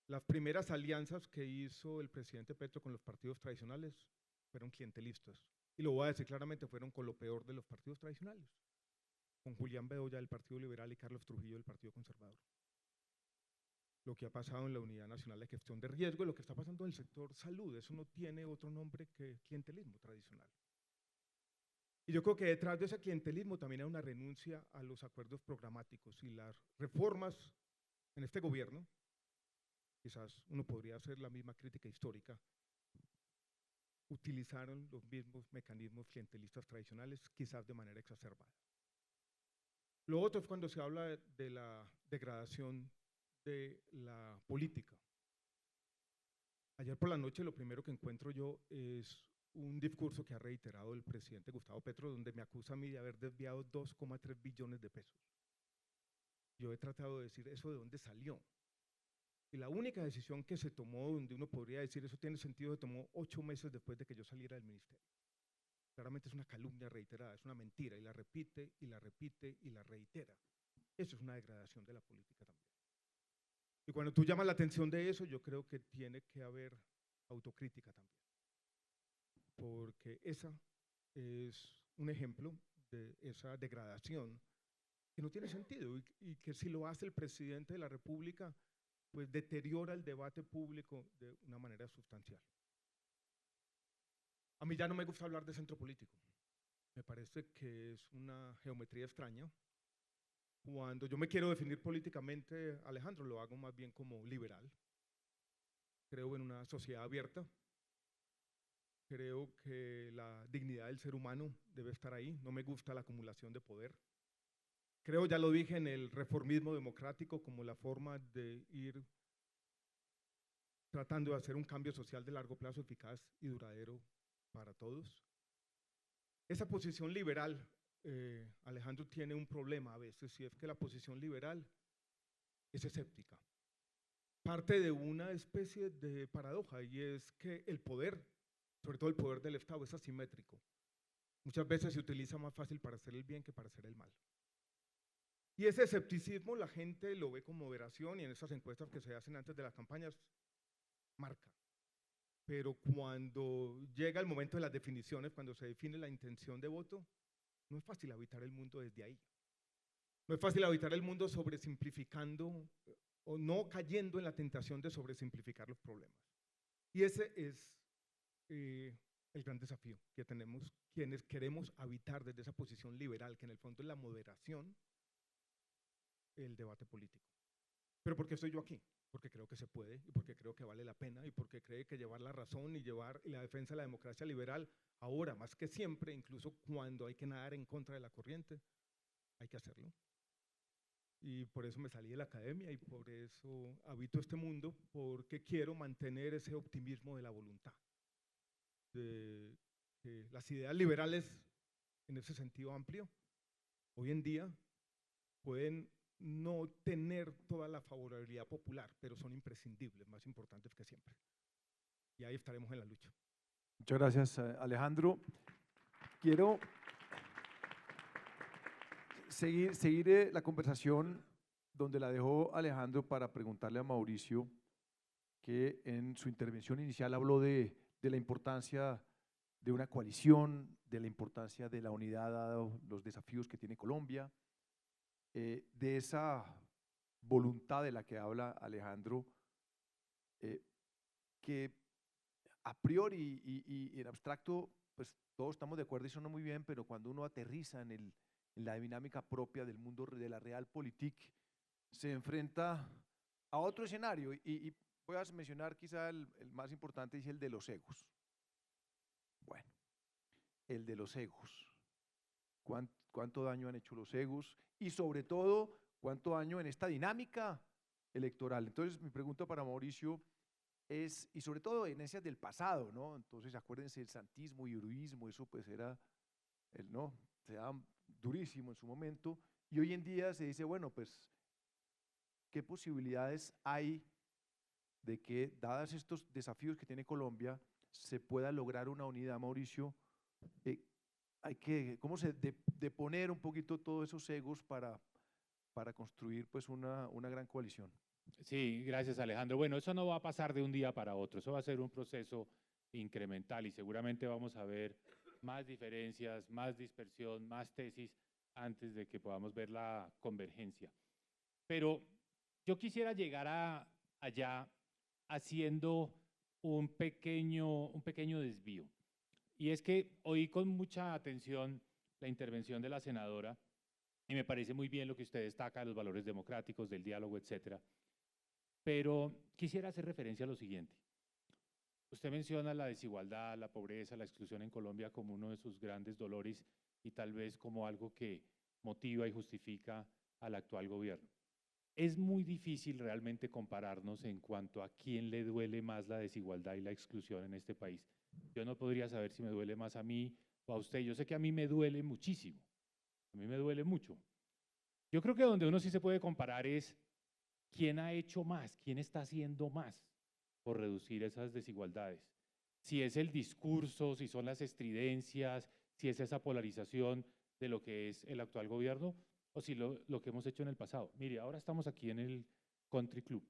Las primeras alianzas que hizo el presidente Petro con los partidos tradicionales fueron clientelistas. Y lo voy a decir claramente, fueron con lo peor de los partidos tradicionales. Con Julián Bedoya del Partido Liberal y Carlos Trujillo del Partido Conservador. Lo que ha pasado en la Unidad Nacional de Gestión de Riesgo y lo que está pasando en el sector salud, eso no tiene otro nombre que clientelismo tradicional. Y yo creo que detrás de ese clientelismo también hay una renuncia a los acuerdos programáticos, y las reformas en este gobierno, quizás uno podría hacer la misma crítica histórica, utilizaron los mismos mecanismos clientelistas tradicionales, quizás de manera exacerbada. Lo otro es cuando se habla de la degradación de la política. Ayer por la noche lo primero que encuentro yo es un discurso que ha reiterado el presidente Gustavo Petro, donde me acusa a mí de haber desviado 2,3 billones de pesos. Yo he tratado de decir, ¿eso de dónde salió? Y la única decisión que se tomó, donde uno podría decir eso tiene sentido, se tomó 8 meses después de que yo saliera del ministerio. Claramente es una calumnia reiterada, es una mentira, y la repite y la repite y la reitera. Eso es una degradación de la política también. Y cuando tú llamas la atención de eso, yo creo que tiene que haber autocrítica también. Porque esa es un ejemplo de esa degradación que no tiene sentido, y que si lo hace el presidente de la República, pues deteriora el debate público de una manera sustancial. A mí ya no me gusta hablar de centro político. Me parece que es una geometría extraña. Cuando yo me quiero definir políticamente, Alejandro, lo hago más bien como liberal. Creo en una sociedad abierta. Creo que la dignidad del ser humano debe estar ahí. No me gusta la acumulación de poder. Creo, ya lo dije, en el reformismo democrático como la forma de ir tratando de hacer un cambio social de largo plazo eficaz y duradero para todos. Esa posición liberal, Alejandro, tiene un problema a veces, y es que la posición liberal es escéptica. Parte de una especie de paradoja, y es que el poder, sobre todo el poder del Estado, es asimétrico. Muchas veces se utiliza más fácil para hacer el bien que para hacer el mal. Y ese escepticismo la gente lo ve con moderación, y en esas encuestas que se hacen antes de las campañas marca. Pero cuando llega el momento de las definiciones, cuando se define la intención de voto, no es fácil habitar el mundo desde ahí. No es fácil habitar el mundo sobresimplificando o no cayendo en la tentación de sobresimplificar los problemas. Y ese es el gran desafío que tenemos quienes queremos habitar desde esa posición liberal, que en el fondo es la moderación, el debate político. ¿Pero por qué estoy yo aquí? porque creo que se puede y porque creo que vale la pena y porque creo que llevar la razón y llevar la defensa de la democracia liberal ahora más que siempre, incluso cuando hay que nadar en contra de la corriente, hay que hacerlo. Y por eso me salí de la academia y por eso habito este mundo, porque quiero mantener ese optimismo de la voluntad. Las ideas liberales, en ese sentido amplio, hoy en día pueden no tener toda la favorabilidad popular, pero son imprescindibles, más importantes que siempre. Y ahí estaremos en la lucha. Muchas gracias, Alejandro. Quiero seguir la conversación donde la dejó Alejandro para preguntarle a Mauricio, que en su intervención inicial habló de la importancia de una coalición, de la importancia de la unidad dado los desafíos que tiene Colombia, de esa voluntad de la que habla Alejandro, que a priori y en abstracto, pues todos estamos de acuerdo y suena muy bien, pero cuando uno aterriza en la dinámica propia del mundo de la realpolitik, se enfrenta a otro escenario y voy a mencionar quizá el más importante, es el de los egos. Bueno, el de los egos. ¿Cuánto daño han hecho los egos? Y sobre todo, ¿cuánto daño en esta dinámica electoral? Entonces, mi pregunta para Mauricio es, y sobre todo en esas del pasado, ¿no? Entonces, acuérdense, el santismo y uribismo, eso pues era, ¿no? Se daba durísimo en su momento, y hoy en día se dice, bueno, pues, ¿qué posibilidades hay de que, dadas estos desafíos que tiene Colombia, se pueda lograr una unidad, Mauricio? Hay que, ¿cómo se deponer un poquito todos esos egos para construir pues una gran coalición? Sí, gracias Alejandro. Bueno, eso no va a pasar de un día para otro, eso va a ser un proceso incremental y seguramente vamos a ver más diferencias, más dispersión, más tesis antes de que podamos ver la convergencia. Pero yo quisiera llegar allá haciendo un pequeño desvío. Y es que oí con mucha atención la intervención de la senadora y me parece muy bien lo que usted destaca de los valores democráticos, del diálogo, etcétera. Pero quisiera hacer referencia a lo siguiente. Usted menciona la desigualdad, la pobreza, la exclusión en Colombia como uno de sus grandes dolores y tal vez como algo que motiva y justifica al actual gobierno. Es muy difícil realmente compararnos en cuanto a quién le duele más la desigualdad y la exclusión en este país. Yo no podría saber si me duele más a mí o a usted. Yo sé que a mí me duele muchísimo, a mí me duele mucho. Yo creo que donde uno sí se puede comparar es quién ha hecho más, quién está haciendo más por reducir esas desigualdades. Si es el discurso, si son las estridencias, si es esa polarización de lo que es el actual gobierno, o si lo que hemos hecho en el pasado. Mire, ahora estamos aquí en el Country Club.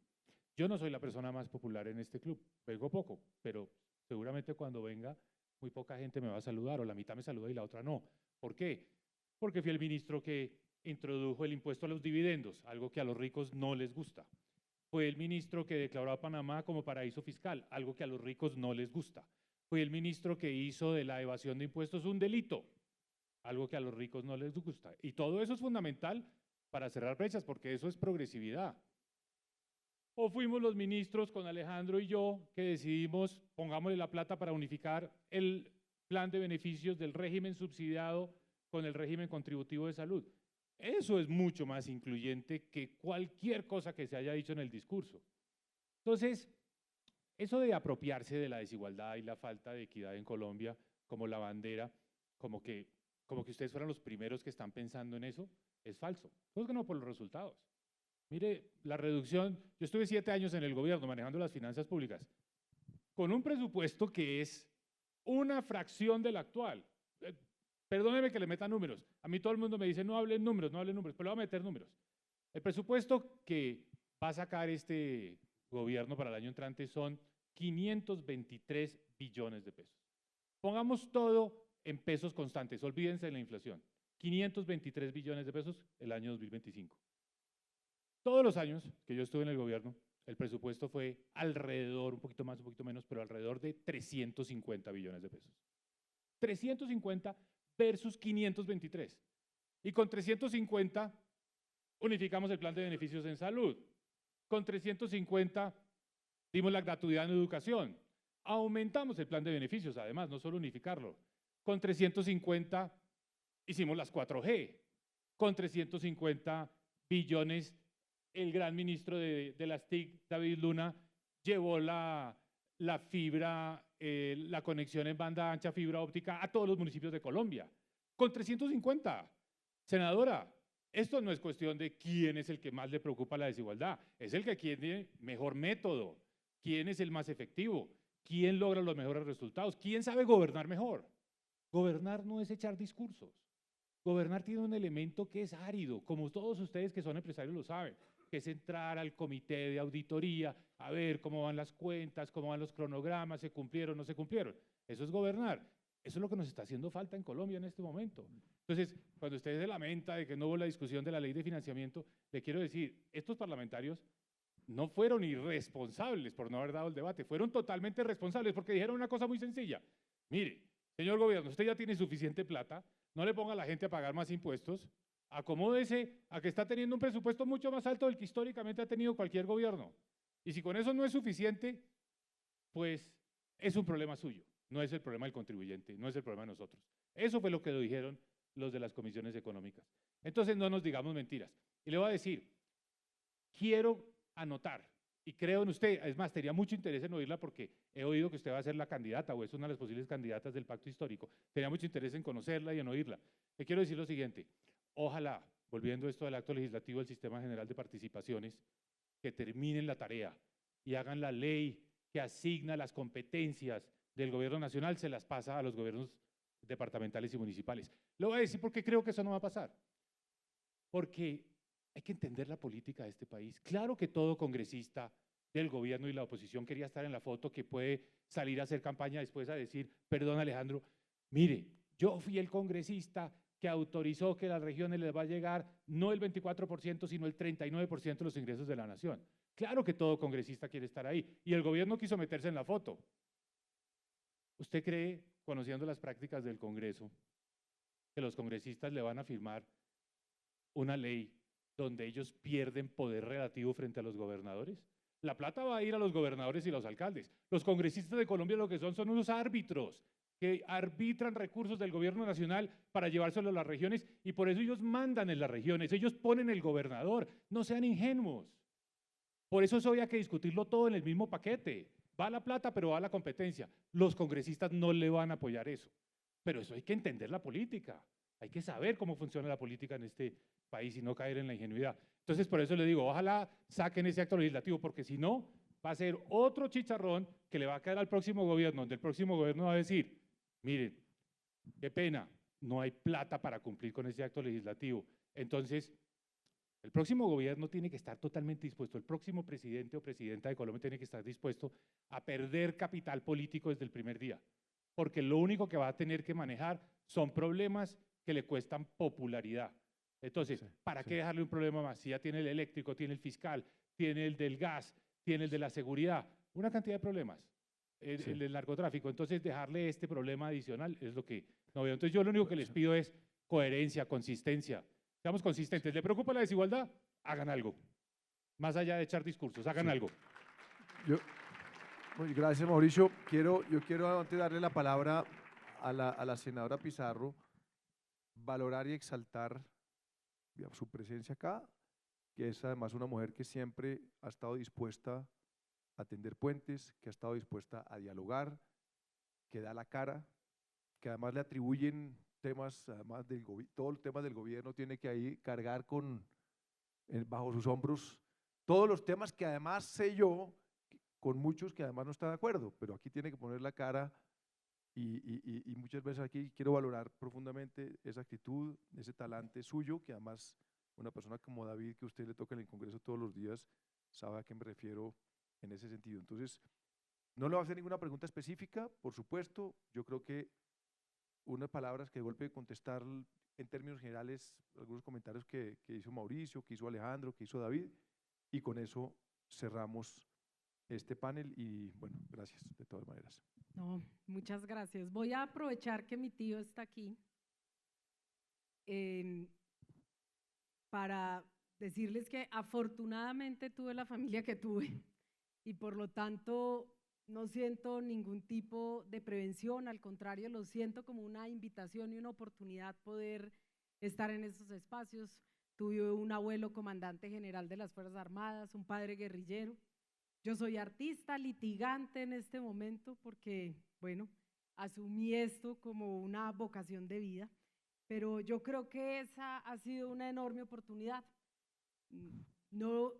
Yo no soy la persona más popular en este club, vengo poco, pero seguramente cuando venga muy poca gente me va a saludar, o la mitad me saluda y la otra no. ¿Por qué? Porque fui el ministro que introdujo el impuesto a los dividendos, algo que a los ricos no les gusta. Fue el ministro que declaró a Panamá como paraíso fiscal, algo que a los ricos no les gusta. Fue el ministro que hizo de la evasión de impuestos un delito, algo que a los ricos no les gusta. Y todo eso es fundamental para cerrar brechas, porque eso es progresividad. O fuimos los ministros con Alejandro y yo que decidimos, pongámosle la plata para unificar el plan de beneficios del régimen subsidiado con el régimen contributivo de salud. Eso es mucho más incluyente que cualquier cosa que se haya dicho en el discurso. Entonces, eso de apropiarse de la desigualdad y la falta de equidad en Colombia como la bandera, como que ustedes fueran los primeros que están pensando en eso, es falso. No, no por los resultados. Mire, la reducción, yo estuve 7 años en el gobierno manejando las finanzas públicas, con un presupuesto que es una fracción del actual. Perdóneme que le meta números. A mí todo el mundo me dice, no hablen números, pero le voy a meter números. El presupuesto que va a sacar este gobierno para el año entrante son 523 billones de pesos. Pongamos todo en pesos constantes, olvídense de la inflación. 523 billones de pesos el año 2025. Todos los años que yo estuve en el gobierno, el presupuesto fue alrededor, un poquito más, un poquito menos, pero alrededor de 350 billones de pesos. 350 versus 523. Y con 350 unificamos el plan de beneficios en salud. Con 350 dimos la gratuidad en educación. Aumentamos el plan de beneficios, además, no solo unificarlo. Con 350 hicimos las 4G. Con 350 billones, el gran ministro de las TIC, David Luna, llevó la fibra, la conexión en banda ancha, fibra óptica a todos los municipios de Colombia. Con 350. Senadora, esto no es cuestión de quién es el que más le preocupa la desigualdad, es el que tiene mejor método, quién es el más efectivo, quién logra los mejores resultados, quién sabe gobernar mejor. Gobernar no es echar discursos. Gobernar tiene un elemento que es árido, como todos ustedes que son empresarios lo saben, que es entrar al comité de auditoría, a ver cómo van las cuentas, cómo van los cronogramas, se cumplieron, no se cumplieron. Eso es gobernar. Eso es lo que nos está haciendo falta en Colombia en este momento. Entonces, cuando usted se lamenta de que no hubo la discusión de la ley de financiamiento, le quiero decir, estos parlamentarios no fueron irresponsables por no haber dado el debate, fueron totalmente responsables porque dijeron una cosa muy sencilla. Mire, señor gobierno, usted ya tiene suficiente plata, no le ponga a la gente a pagar más impuestos, acomódese a que está teniendo un presupuesto mucho más alto del que históricamente ha tenido cualquier gobierno. Y si con eso no es suficiente, pues es un problema suyo. No es el problema del contribuyente, no es el problema de nosotros. Eso fue lo que lo dijeron los de las comisiones económicas. Entonces no nos digamos mentiras. Y le voy a decir, quiero anotar, y creo en usted, es más, tenía mucho interés en oírla porque he oído que usted va a ser la candidata o es una de las posibles candidatas del pacto histórico. Tenía mucho interés en conocerla y en oírla. Le quiero decir lo siguiente, ojalá, volviendo a esto del acto legislativo del Sistema General de Participaciones, que terminen la tarea y hagan la ley que asigna las competencias del gobierno nacional, se las pasa a los gobiernos departamentales y municipales. Lo voy a decir porque creo que eso no va a pasar. Porque hay que entender la política de este país. Claro que todo congresista del gobierno y la oposición quería estar en la foto, que puede salir a hacer campaña después a decir, perdón Alejandro, mire, yo fui el congresista que autorizó que a las regiones les va a llegar no el 24%, sino el 39% de los ingresos de la nación. Claro que todo congresista quiere estar ahí y el gobierno quiso meterse en la foto. ¿Usted cree, conociendo las prácticas del Congreso, que los congresistas le van a firmar una ley donde ellos pierden poder relativo frente a los gobernadores? La plata va a ir a los gobernadores y los alcaldes. Los congresistas de Colombia lo que son unos árbitros que arbitran recursos del gobierno nacional para llevárselos a las regiones y por eso ellos mandan en las regiones, ellos ponen el gobernador. No sean ingenuos. Por eso hoy hay que discutirlo todo en el mismo paquete. Va la plata, pero va la competencia. Los congresistas no le van a apoyar eso. Pero eso hay que entender la política. Hay que saber cómo funciona la política en este país y no caer en la ingenuidad. Entonces, por eso le digo, ojalá saquen ese acto legislativo, porque si no, va a ser otro chicharrón que le va a caer al próximo gobierno, donde el próximo gobierno va a decir, miren, qué pena, no hay plata para cumplir con ese acto legislativo. Entonces, el próximo gobierno tiene que estar totalmente dispuesto, el próximo presidente o presidenta de Colombia tiene que estar dispuesto a perder capital político desde el primer día, porque lo único que va a tener que manejar son problemas que le cuestan popularidad. Entonces, ¿para qué dejarle un problema más? Si ya tiene el eléctrico, tiene el fiscal, tiene el del gas, tiene el de la seguridad, una cantidad de problemas, el del narcotráfico. Entonces, dejarle este problema adicional es lo que no veo. Entonces, yo lo único que les pido es coherencia, consistencia. Seamos consistentes. ¿Le preocupa la desigualdad? Hagan algo. Más allá de echar discursos, hagan algo. Gracias, Mauricio. Yo quiero antes de darle la palabra a la senadora Pizarro, valorar y exaltar, digamos, su presencia acá, que es además una mujer que siempre ha estado dispuesta a tender puentes, que ha estado dispuesta a dialogar, que da la cara, que además le atribuyen temas, además todos los temas del gobierno, tiene que ahí cargar bajo sus hombros todos los temas que además sé yo, con muchos que además no está de acuerdo, pero aquí tiene que poner la cara y muchas veces aquí quiero valorar profundamente esa actitud, ese talante suyo, que además una persona como David, que a usted le toca en el Congreso todos los días, sabe a qué me refiero en ese sentido. Entonces, no le voy a hacer ninguna pregunta específica, por supuesto, yo creo que unas palabras que de golpe contestar en términos generales algunos comentarios que hizo Mauricio, que hizo Alejandro, que hizo David, y con eso cerramos este panel y bueno, gracias de todas maneras. No, muchas gracias. Voy a aprovechar que mi tío está aquí para decirles que afortunadamente tuve la familia que tuve y por lo tanto no siento ningún tipo de prevención, al contrario, lo siento como una invitación y una oportunidad poder estar en estos espacios. Tuve un abuelo comandante general de las Fuerzas Armadas, un padre guerrillero. Yo soy artista, litigante en este momento porque, bueno, asumí esto como una vocación de vida, pero yo creo que esa ha sido una enorme oportunidad. No,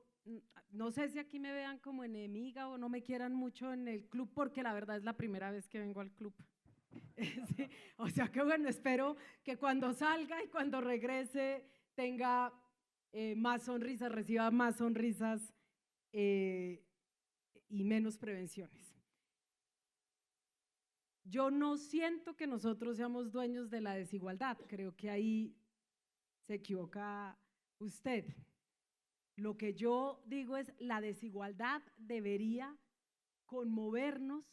no sé si aquí me vean como enemiga o no me quieran mucho en el club, porque la verdad es la primera vez que vengo al club. Sí, o sea que bueno, espero que cuando salga y cuando regrese tenga más sonrisas, reciba más sonrisas y menos prevenciones. Yo no siento que nosotros seamos dueños de la desigualdad, creo que ahí se equivoca usted. Lo que yo digo es la desigualdad debería conmovernos,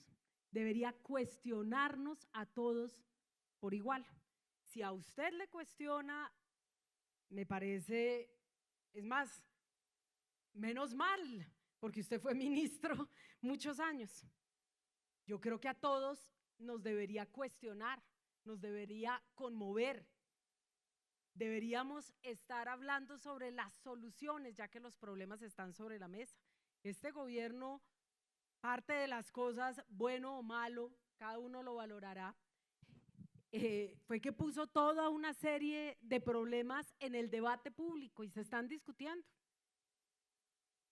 debería cuestionarnos a todos por igual. Si a usted le cuestiona, me parece, es más, menos mal, porque usted fue ministro muchos años. Yo creo que a todos nos debería cuestionar, nos debería conmover. Deberíamos estar hablando sobre las soluciones, ya que los problemas están sobre la mesa. Este gobierno, parte de las cosas, bueno o malo, cada uno lo valorará, fue que puso toda una serie de problemas en el debate público y se están discutiendo.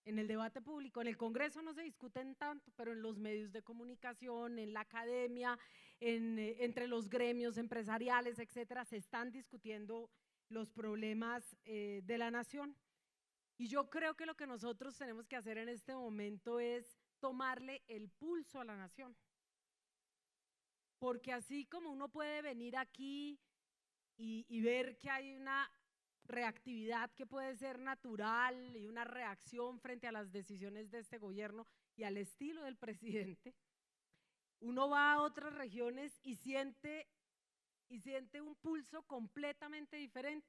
En el debate público, en el Congreso no se discuten tanto, pero en los medios de comunicación, en la academia, entre los gremios empresariales, etcétera, se están discutiendo los problemas de la nación. Y yo creo que lo que nosotros tenemos que hacer en este momento es tomarle el pulso a la nación. Porque así como uno puede venir aquí y ver que hay una reactividad que puede ser natural y una reacción frente a las decisiones de este gobierno y al estilo del presidente, uno va a otras regiones y siente un pulso completamente diferente.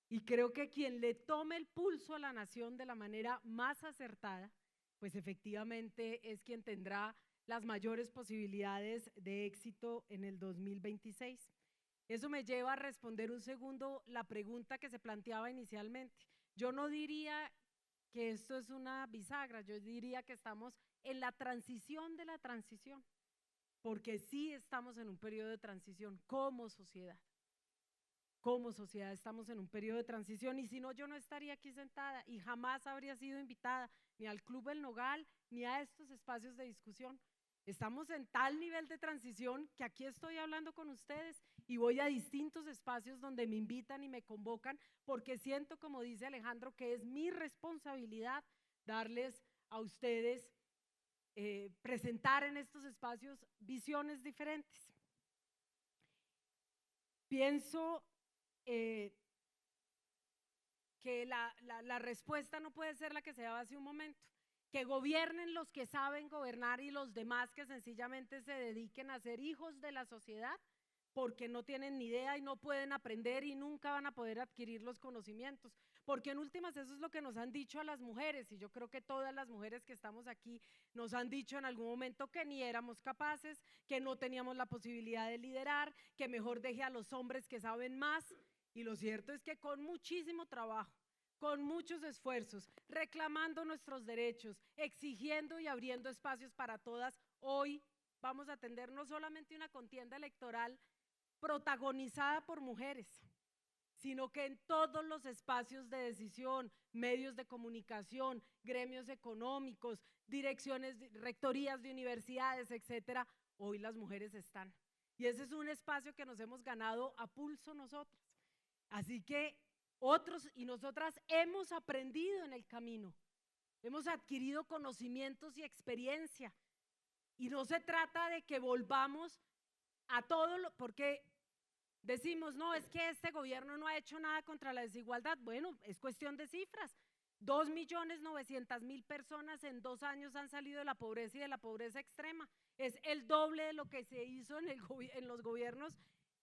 Y creo que quien le tome el pulso a la nación de la manera más acertada, pues efectivamente es quien tendrá las mayores posibilidades de éxito en el 2026. Eso me lleva a responder un segundo la pregunta que se planteaba inicialmente. Yo no diría que esto es una bisagra, yo diría que estamos en la transición de la transición, porque sí estamos en un periodo de transición como sociedad. Como sociedad estamos en un periodo de transición y si no, yo no estaría aquí sentada y jamás habría sido invitada ni al Club El Nogal ni a estos espacios de discusión. Estamos en tal nivel de transición que aquí estoy hablando con ustedes y voy a distintos espacios donde me invitan y me convocan porque siento, como dice Alejandro, que es mi responsabilidad darles a ustedes, presentar en estos espacios visiones diferentes. Pienso que la respuesta no puede ser la que se daba hace un momento, que gobiernen los que saben gobernar y los demás que sencillamente se dediquen a ser hijos de la sociedad porque no tienen ni idea y no pueden aprender y nunca van a poder adquirir los conocimientos, porque en últimas eso es lo que nos han dicho a las mujeres y yo creo que todas las mujeres que estamos aquí nos han dicho en algún momento que ni éramos capaces, que no teníamos la posibilidad de liderar, que mejor deje a los hombres que saben más y lo cierto es que con muchísimo trabajo, con muchos esfuerzos, reclamando nuestros derechos, exigiendo y abriendo espacios para todas, hoy vamos a atender no solamente una contienda electoral protagonizada por mujeres, sino que en todos los espacios de decisión, medios de comunicación, gremios económicos, direcciones, rectorías de universidades, etcétera, hoy las mujeres están. Y ese es un espacio que nos hemos ganado a pulso nosotras. Así que otros y nosotras hemos aprendido en el camino, hemos adquirido conocimientos y experiencia. Y no se trata de que volvamos a todo lo, porque decimos, no, es que este gobierno no ha hecho nada contra la desigualdad. Bueno, es cuestión de cifras. 2.900.000 personas en 2 años han salido de la pobreza y de la pobreza extrema. Es el doble de lo que se hizo en los gobiernos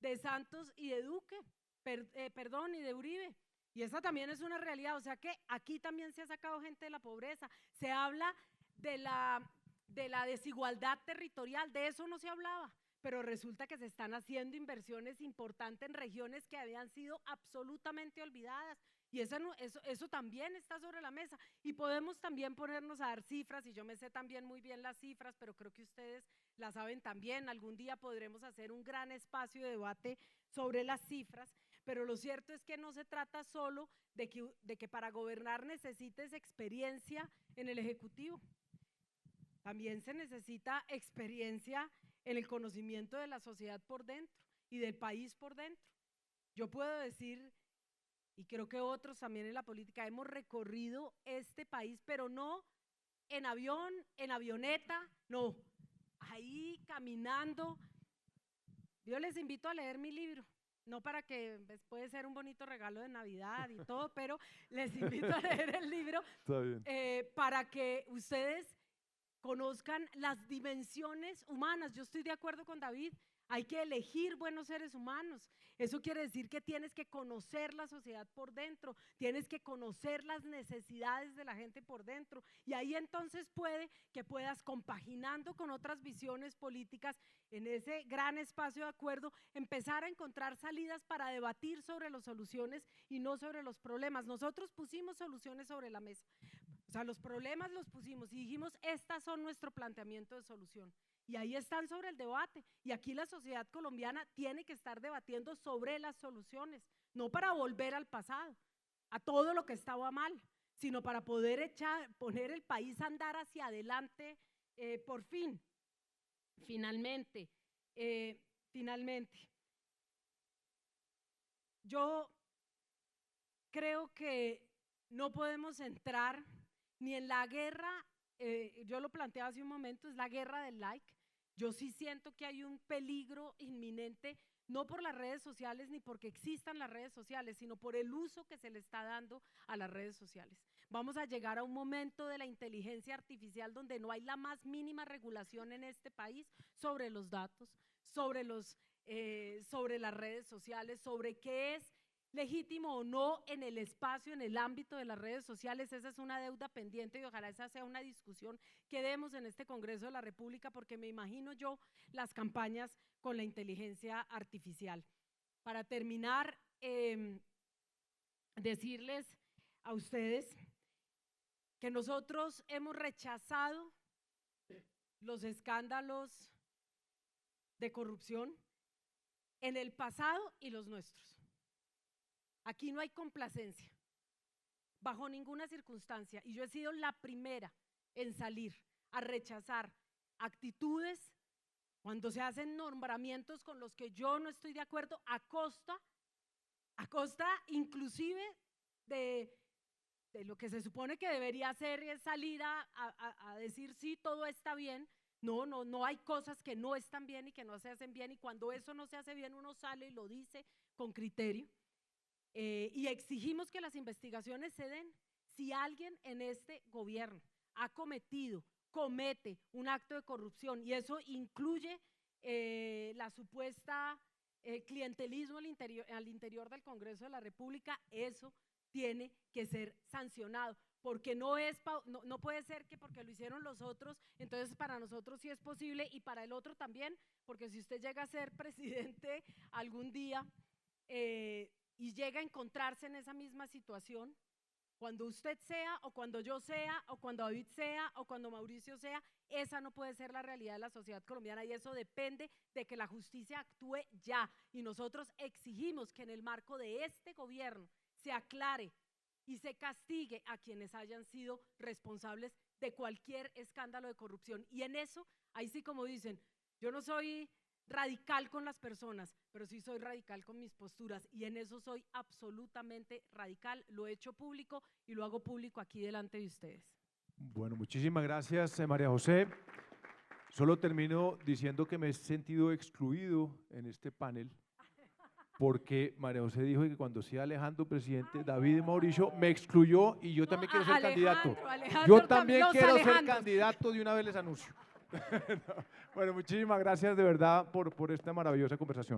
de Santos y de Duque, y de Uribe. Y esa también es una realidad, o sea que aquí también se ha sacado gente de la pobreza. Se habla de la desigualdad territorial, de eso no se hablaba, pero resulta que se están haciendo inversiones importantes en regiones que habían sido absolutamente olvidadas. Y eso también está sobre la mesa. Y podemos también ponernos a dar cifras, y yo me sé también muy bien las cifras, pero creo que ustedes las saben también. Algún día podremos hacer un gran espacio de debate sobre las cifras, pero lo cierto es que no se trata solo de que para gobernar necesites experiencia en el Ejecutivo. También se necesita experiencia en el conocimiento de la sociedad por dentro y del país por dentro. Yo puedo decir, y creo que otros también en la política, hemos recorrido este país, pero no en avión, en avioneta, no, ahí caminando. Yo les invito a leer mi libro, no para que pues, puede ser un bonito regalo de Navidad y todo, pero les invito a leer el libro para que ustedes conozcan las dimensiones humanas. Yo estoy de acuerdo con David, hay que elegir buenos seres humanos. Eso quiere decir que tienes que conocer la sociedad por dentro, tienes que conocer las necesidades de la gente por dentro, y ahí entonces puede que puedas, compaginando con otras visiones políticas, en ese gran espacio de acuerdo, empezar a encontrar salidas para debatir sobre las soluciones y no sobre los problemas. Nosotros pusimos soluciones sobre la mesa, o sea, los problemas los pusimos y dijimos, estas son nuestro planteamiento de solución. Y ahí están sobre el debate, y aquí la sociedad colombiana tiene que estar debatiendo sobre las soluciones, no para volver al pasado, a todo lo que estaba mal, sino para poder poner el país a andar hacia adelante por fin. Finalmente, yo creo que no podemos entrar ni en la guerra, yo lo planteaba hace un momento, es la guerra del like. Yo sí siento que hay un peligro inminente, no por las redes sociales ni porque existan las redes sociales, sino por el uso que se le está dando a las redes sociales. Vamos a llegar a un momento de la inteligencia artificial donde no hay la más mínima regulación en este país sobre los datos, sobre las redes sociales, sobre qué es legítimo o no en el espacio, en el ámbito de las redes sociales. Esa es una deuda pendiente y ojalá esa sea una discusión que demos en este Congreso de la República, porque me imagino yo las campañas con la inteligencia artificial. Para terminar, decirles a ustedes que nosotros hemos rechazado los escándalos de corrupción en el pasado y los nuestros. Aquí no hay complacencia, bajo ninguna circunstancia, y yo he sido la primera en salir a rechazar actitudes cuando se hacen nombramientos con los que yo no estoy de acuerdo, a costa inclusive de lo que se supone que debería hacer, es salir a decir sí, todo está bien. No hay cosas que no están bien y que no se hacen bien, y cuando eso no se hace bien uno sale y lo dice con criterio. Y exigimos que las investigaciones se den. Si alguien en este gobierno comete un acto de corrupción, y eso incluye la supuesta clientelismo al interior del Congreso de la República, eso tiene que ser sancionado, porque no puede ser que porque lo hicieron los otros, entonces para nosotros sí es posible y para el otro también, porque si usted llega a ser presidente algún día y llega a encontrarse en esa misma situación, cuando usted sea, o cuando yo sea, o cuando David sea, o cuando Mauricio sea, esa no puede ser la realidad de la sociedad colombiana, y eso depende de que la justicia actúe ya. Y nosotros exigimos que en el marco de este gobierno se aclare y se castigue a quienes hayan sido responsables de cualquier escándalo de corrupción. Y en eso, ahí sí, como dicen, yo no soy radical con las personas, pero sí soy radical con mis posturas, y en eso soy absolutamente radical. Lo he hecho público y lo hago público aquí delante de ustedes. Bueno, muchísimas gracias, María José. Solo termino diciendo que me he sentido excluido en este panel, porque María José dijo que cuando sea Alejandro presidente, David y Mauricio me excluyó, y yo también quiero ser candidato. Yo también quiero ser candidato, de una vez les anuncio. Bueno, muchísimas gracias de verdad por esta maravillosa conversación.